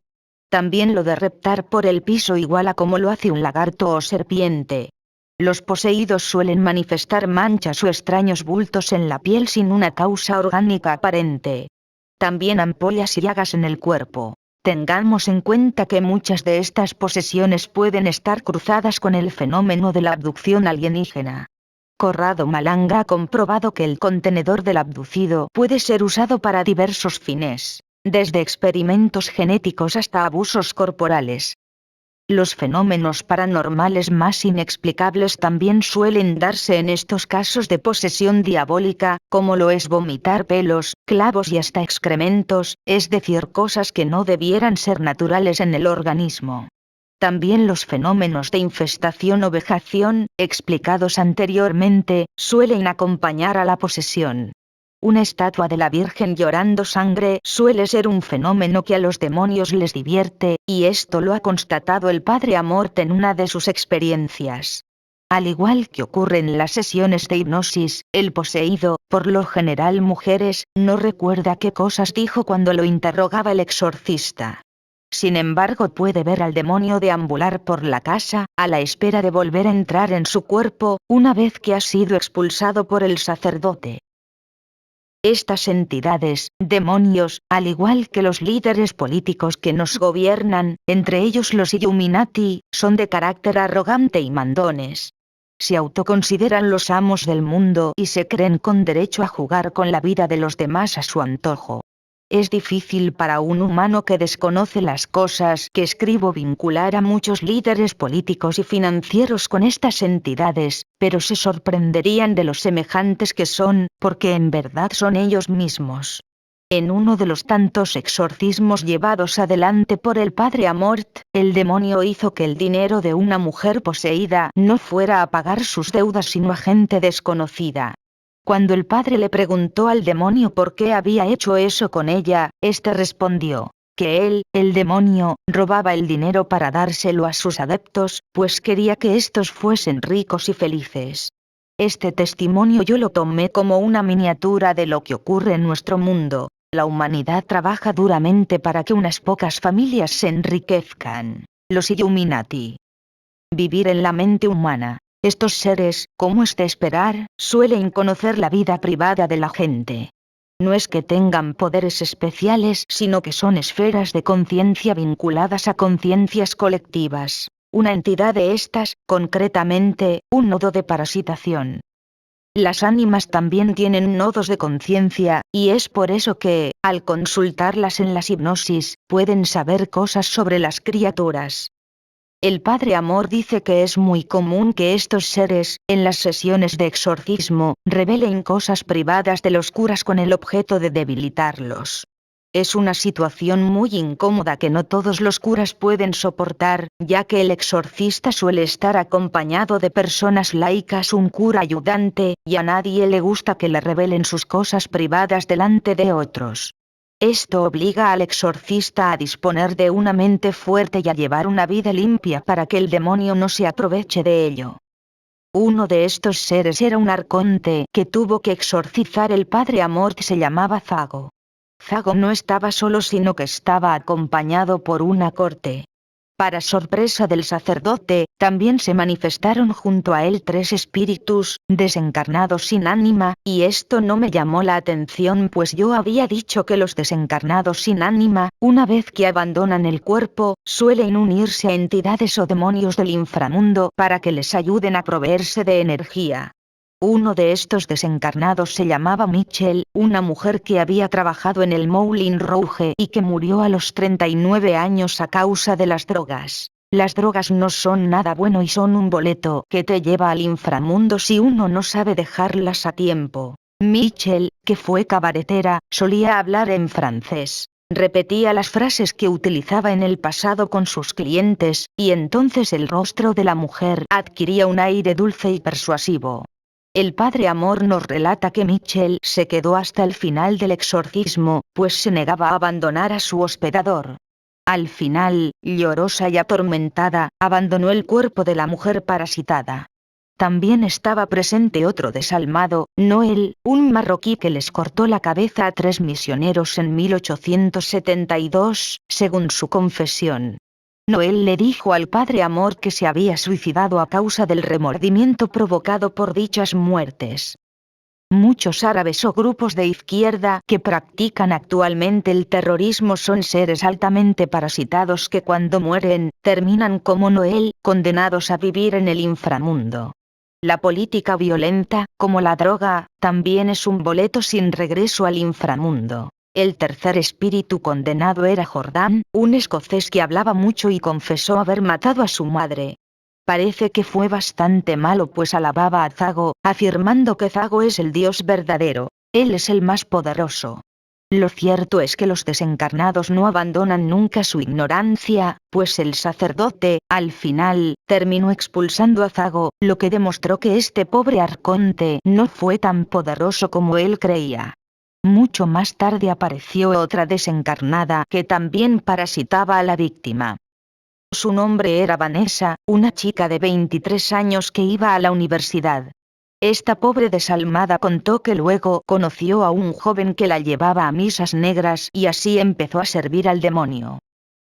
También lo de reptar por el piso igual a como lo hace un lagarto o serpiente. Los poseídos suelen manifestar manchas o extraños bultos en la piel sin una causa orgánica aparente. También ampollas y llagas en el cuerpo. Tengamos en cuenta que muchas de estas posesiones pueden estar cruzadas con el fenómeno de la abducción alienígena. Corrado Malanga ha comprobado que el contenedor del abducido puede ser usado para diversos fines, desde experimentos genéticos hasta abusos corporales. Los fenómenos paranormales más inexplicables también suelen darse en estos casos de posesión diabólica, como lo es vomitar pelos, clavos y hasta excrementos, es decir, cosas que no debieran ser naturales en el organismo. También los fenómenos de infestación o vejación, explicados anteriormente, suelen acompañar a la posesión. Una estatua de la Virgen llorando sangre suele ser un fenómeno que a los demonios les divierte, y esto lo ha constatado el padre Amort en una de sus experiencias. Al igual que ocurre en las sesiones de hipnosis, el poseído, por lo general mujeres, no recuerda qué cosas dijo cuando lo interrogaba el exorcista. Sin embargo, puede ver al demonio deambular por la casa, a la espera de volver a entrar en su cuerpo, una vez que ha sido expulsado por el sacerdote. Estas entidades, demonios, al igual que los líderes políticos que nos gobiernan, entre ellos los Illuminati, son de carácter arrogante y mandones. Se autoconsideran los amos del mundo y se creen con derecho a jugar con la vida de los demás a su antojo. Es difícil para un humano que desconoce las cosas que escribo vincular a muchos líderes políticos y financieros con estas entidades, pero se sorprenderían de lo semejantes que son, porque en verdad son ellos mismos. En uno de los tantos exorcismos llevados adelante por el padre Amort, el demonio hizo que el dinero de una mujer poseída no fuera a pagar sus deudas sino a gente desconocida. Cuando el padre le preguntó al demonio por qué había hecho eso con ella, este respondió, que él, el demonio, robaba el dinero para dárselo a sus adeptos, pues quería que éstos fuesen ricos y felices. Este testimonio yo lo tomé como una miniatura de lo que ocurre en nuestro mundo. La humanidad trabaja duramente para que unas pocas familias se enriquezcan. Los Illuminati. Vivir en la mente humana. Estos seres, como es de esperar, suelen conocer la vida privada de la gente. No es que tengan poderes especiales, sino que son esferas de conciencia vinculadas a conciencias colectivas. Una entidad de estas, concretamente, un nodo de parasitación. Las ánimas también tienen nodos de conciencia, y es por eso que, al consultarlas en las hipnosis, pueden saber cosas sobre las criaturas. El padre Amor dice que es muy común que estos seres, en las sesiones de exorcismo, revelen cosas privadas de los curas con el objeto de debilitarlos. Es una situación muy incómoda que no todos los curas pueden soportar, ya que el exorcista suele estar acompañado de personas laicas, un cura ayudante, y a nadie le gusta que le revelen sus cosas privadas delante de otros. Esto obliga al exorcista a disponer de una mente fuerte y a llevar una vida limpia para que el demonio no se aproveche de ello. Uno de estos seres era un arconte que tuvo que exorcizar el padre Amort, se llamaba Zago. Zago no estaba solo sino que estaba acompañado por una corte. Para sorpresa del sacerdote, también se manifestaron junto a él 3 espíritus, desencarnados sin ánima, y esto no me llamó la atención pues yo había dicho que los desencarnados sin ánima, una vez que abandonan el cuerpo, suelen unirse a entidades o demonios del inframundo para que les ayuden a proveerse de energía. Uno de estos desencarnados se llamaba Mitchell, una mujer que había trabajado en el Moulin Rouge y que murió a los 39 años a causa de las drogas. Las drogas no son nada bueno y son un boleto que te lleva al inframundo si uno no sabe dejarlas a tiempo. Mitchell, que fue cabaretera, solía hablar en francés. Repetía las frases que utilizaba en el pasado con sus clientes, y entonces el rostro de la mujer adquiría un aire dulce y persuasivo. El padre Amor nos relata que Mitchell se quedó hasta el final del exorcismo, pues se negaba a abandonar a su hospedador. Al final, llorosa y atormentada, abandonó el cuerpo de la mujer parasitada. También estaba presente otro desalmado, Noel, un marroquí que les cortó la cabeza a 3 misioneros en 1872, según su confesión. Noel le dijo al padre Amor que se había suicidado a causa del remordimiento provocado por dichas muertes. Muchos árabes o grupos de izquierda que practican actualmente el terrorismo son seres altamente parasitados que cuando mueren, terminan como Noel, condenados a vivir en el inframundo. La política violenta, como la droga, también es un boleto sin regreso al inframundo. El tercer espíritu condenado era Jordán, un escocés que hablaba mucho y confesó haber matado a su madre. Parece que fue bastante malo pues alababa a Zago, afirmando que Zago es el Dios verdadero, él es el más poderoso. Lo cierto es que los desencarnados no abandonan nunca su ignorancia, pues el sacerdote, al final, terminó expulsando a Zago, lo que demostró que este pobre arconte no fue tan poderoso como él creía. Mucho más tarde apareció otra desencarnada que también parasitaba a la víctima. Su nombre era Vanessa, una chica de 23 años que iba a la universidad. Esta pobre desalmada contó que luego conoció a un joven que la llevaba a misas negras y así empezó a servir al demonio.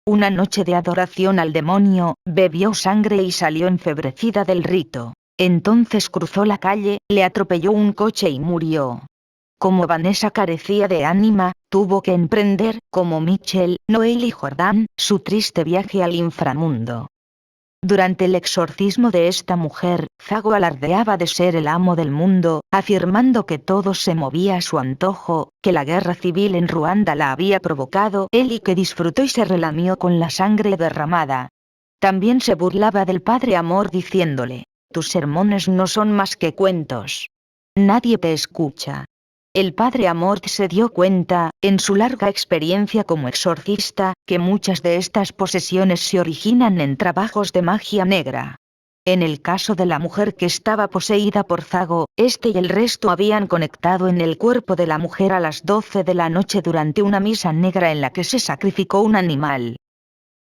Una noche de adoración al demonio, bebió sangre y salió enfebrecida del rito. Entonces cruzó la calle, le atropelló un coche y murió. Como Vanessa carecía de ánima, tuvo que emprender, como Mitchell, Noel y Jordán, su triste viaje al inframundo. Durante el exorcismo de esta mujer, Zago alardeaba de ser el amo del mundo, afirmando que todo se movía a su antojo, que la guerra civil en Ruanda la había provocado él y que disfrutó y se relamió con la sangre derramada. También se burlaba del padre Amor diciéndole: tus sermones no son más que cuentos. Nadie te escucha. El padre Amort se dio cuenta, en su larga experiencia como exorcista, que muchas de estas posesiones se originan en trabajos de magia negra. En el caso de la mujer que estaba poseída por Zago, este y el resto habían conectado en el cuerpo de la mujer a las 12 de la noche durante una misa negra en la que se sacrificó un animal.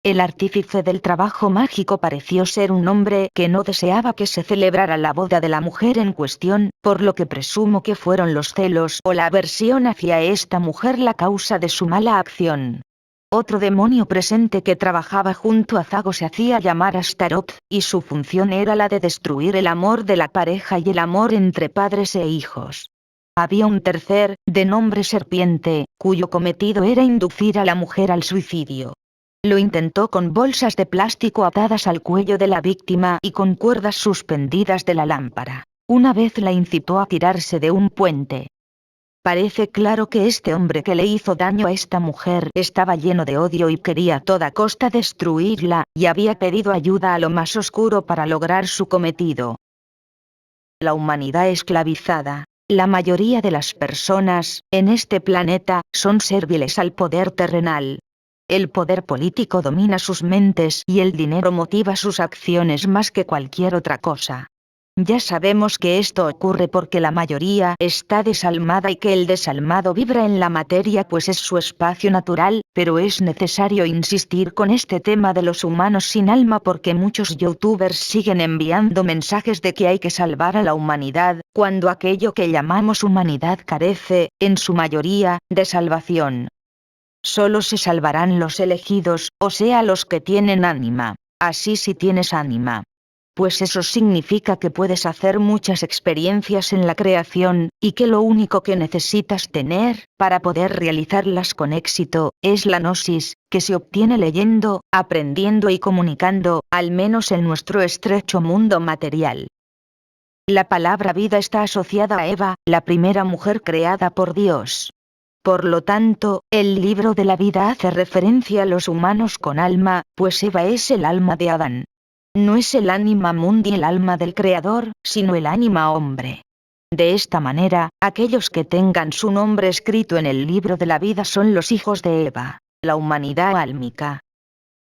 El artífice del trabajo mágico pareció ser un hombre que no deseaba que se celebrara la boda de la mujer en cuestión, por lo que presumo que fueron los celos o la aversión hacia esta mujer la causa de su mala acción. Otro demonio presente que trabajaba junto a Zago se hacía llamar Astaroth, y su función era la de destruir el amor de la pareja y el amor entre padres e hijos. Había un tercer, de nombre Serpiente, cuyo cometido era inducir a la mujer al suicidio. Lo intentó con bolsas de plástico atadas al cuello de la víctima y con cuerdas suspendidas de la lámpara. Una vez la incitó a tirarse de un puente. Parece claro que este hombre que le hizo daño a esta mujer estaba lleno de odio y quería a toda costa destruirla, y había pedido ayuda a lo más oscuro para lograr su cometido. La humanidad esclavizada. La mayoría de las personas, en este planeta, son serviles al poder terrenal. El poder político domina sus mentes y el dinero motiva sus acciones más que cualquier otra cosa. Ya sabemos que esto ocurre porque la mayoría está desalmada y que el desalmado vibra en la materia pues es su espacio natural, pero es necesario insistir con este tema de los humanos sin alma porque muchos youtubers siguen enviando mensajes de que hay que salvar a la humanidad, cuando aquello que llamamos humanidad carece, en su mayoría, de salvación. Solo se salvarán los elegidos, o sea los que tienen ánima. Así si tienes ánima. Pues eso significa que puedes hacer muchas experiencias en la creación, y que lo único que necesitas tener, para poder realizarlas con éxito, es la gnosis, que se obtiene leyendo, aprendiendo y comunicando, al menos en nuestro estrecho mundo material. La palabra vida está asociada a Eva, la primera mujer creada por Dios. Por lo tanto, el libro de la vida hace referencia a los humanos con alma, pues Eva es el alma de Adán. No es el ánima mundi el alma del Creador, sino el ánima hombre. De esta manera, aquellos que tengan su nombre escrito en el libro de la vida son los hijos de Eva, la humanidad álmica.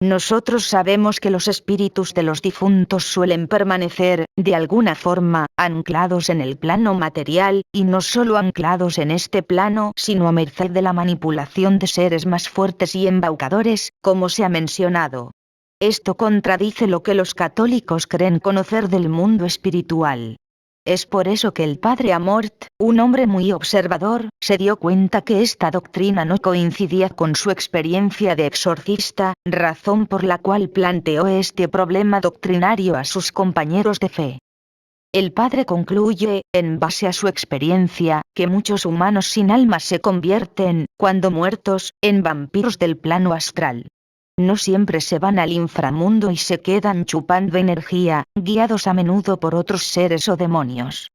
Nosotros sabemos que los espíritus de los difuntos suelen permanecer, de alguna forma, anclados en el plano material, y no solo anclados en este plano, sino a merced de la manipulación de seres más fuertes y embaucadores, como se ha mencionado. Esto contradice lo que los católicos creen conocer del mundo espiritual. Es por eso que el padre Amort, un hombre muy observador, se dio cuenta que esta doctrina no coincidía con su experiencia de exorcista, razón por la cual planteó este problema doctrinario a sus compañeros de fe. El padre concluye, en base a su experiencia, que muchos humanos sin alma se convierten, cuando muertos, en vampiros del plano astral. No siempre se van al inframundo y se quedan chupando energía, guiados a menudo por otros seres o demonios.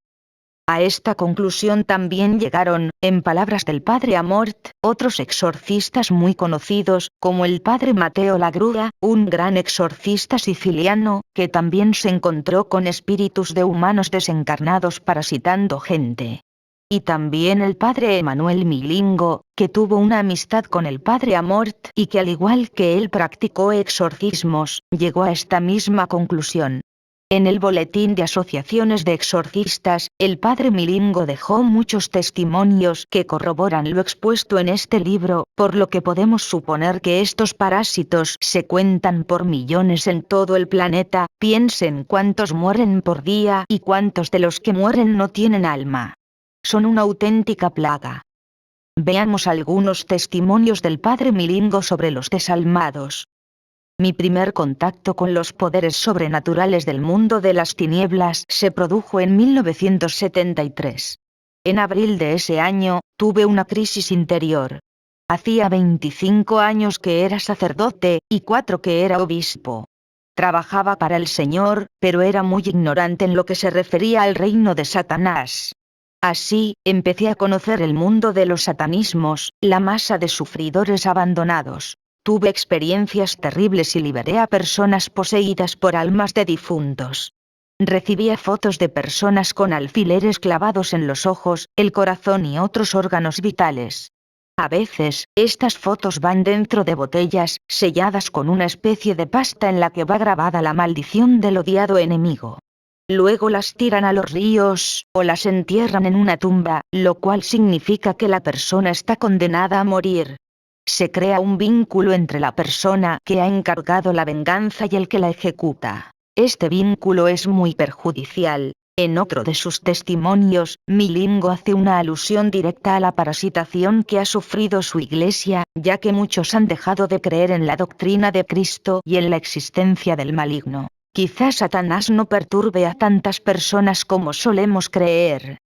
A esta conclusión también llegaron, en palabras del padre Amort, otros exorcistas muy conocidos, como el padre Mateo Lagrua, un gran exorcista siciliano, que también se encontró con espíritus de humanos desencarnados parasitando gente. Y también el padre Emanuel Milingo, que tuvo una amistad con el padre Amort y que al igual que él practicó exorcismos, llegó a esta misma conclusión. En el boletín de asociaciones de exorcistas, el padre Milingo dejó muchos testimonios que corroboran lo expuesto en este libro, por lo que podemos suponer que estos parásitos se cuentan por millones en todo el planeta. Piensen cuántos mueren por día y cuántos de los que mueren no tienen alma. Son una auténtica plaga. Veamos algunos testimonios del padre Milingo sobre los desalmados. Mi primer contacto con los poderes sobrenaturales del mundo de las tinieblas se produjo en 1973. En abril de ese año, tuve una crisis interior. Hacía 25 años que era sacerdote, y 4 que era obispo. Trabajaba para el Señor, pero era muy ignorante en lo que se refería al reino de Satanás. Así, empecé a conocer el mundo de los satanismos, la masa de sufridores abandonados. Tuve experiencias terribles y liberé a personas poseídas por almas de difuntos. Recibía fotos de personas con alfileres clavados en los ojos, el corazón y otros órganos vitales. A veces, estas fotos van dentro de botellas, selladas con una especie de pasta en la que va grabada la maldición del odiado enemigo. Luego las tiran a los ríos, o las entierran en una tumba, lo cual significa que la persona está condenada a morir. Se crea un vínculo entre la persona que ha encargado la venganza y el que la ejecuta. Este vínculo es muy perjudicial. En otro de sus testimonios, Milingo hace una alusión directa a la parasitación que ha sufrido su iglesia, ya que muchos han dejado de creer en la doctrina de Cristo y en la existencia del maligno. Quizás Satanás no perturbe a tantas personas como solemos creer.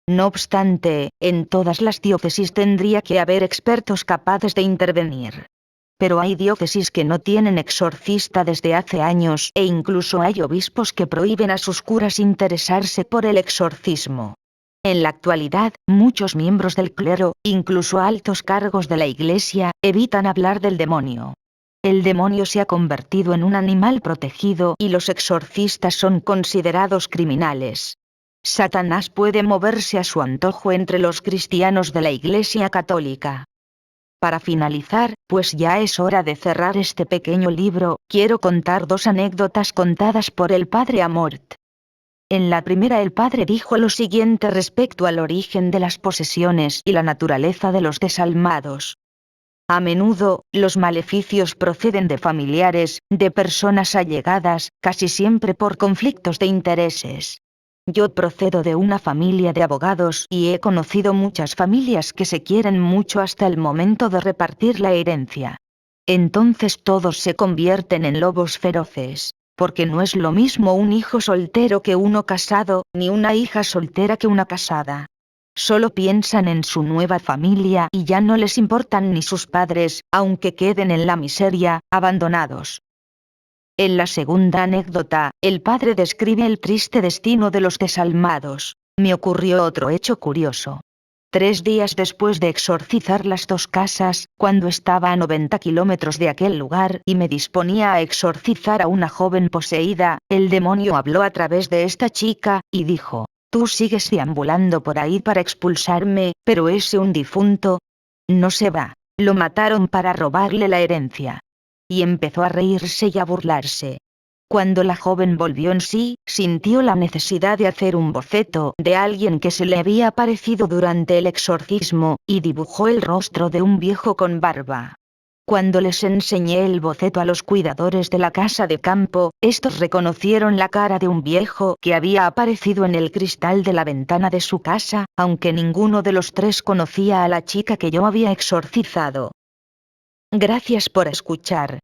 No obstante, en todas las diócesis tendría que haber expertos capaces de intervenir. Pero hay diócesis que no tienen exorcista desde hace años, e incluso hay obispos que prohíben a sus curas interesarse por el exorcismo. En la actualidad, muchos miembros del clero, incluso altos cargos de la Iglesia, evitan hablar del demonio. El demonio se ha convertido en un animal protegido y los exorcistas son considerados criminales. Satanás puede moverse a su antojo entre los cristianos de la Iglesia Católica. Para finalizar, pues ya es hora de cerrar este pequeño libro, quiero contar dos anécdotas contadas por el padre Amort. En la primera el padre dijo lo siguiente respecto al origen de las posesiones y la naturaleza de los desalmados. A menudo, los maleficios proceden de familiares, de personas allegadas, casi siempre por conflictos de intereses. Yo procedo de una familia de abogados y he conocido muchas familias que se quieren mucho hasta el momento de repartir la herencia. Entonces todos se convierten en lobos feroces, porque no es lo mismo un hijo soltero que uno casado, ni una hija soltera que una casada. Solo piensan en su nueva familia y ya no les importan ni sus padres, aunque queden en la miseria, abandonados. En la segunda anécdota, el padre describe el triste destino de los desalmados. Me ocurrió otro hecho curioso. 3 días después de exorcizar las dos casas, cuando estaba a 90 kilómetros de aquel lugar y me disponía a exorcizar a una joven poseída, el demonio habló a través de esta chica, y dijo: «Tú sigues deambulando por ahí para expulsarme, pero ese un difunto no se va. Lo mataron para robarle la herencia». Y empezó a reírse y a burlarse. Cuando la joven volvió en sí, sintió la necesidad de hacer un boceto de alguien que se le había aparecido durante el exorcismo, y dibujó el rostro de un viejo con barba. Cuando les enseñé el boceto a los cuidadores de la casa de campo, estos reconocieron la cara de un viejo que había aparecido en el cristal de la ventana de su casa, aunque ninguno de los tres conocía a la chica que yo había exorcizado. Gracias por escuchar.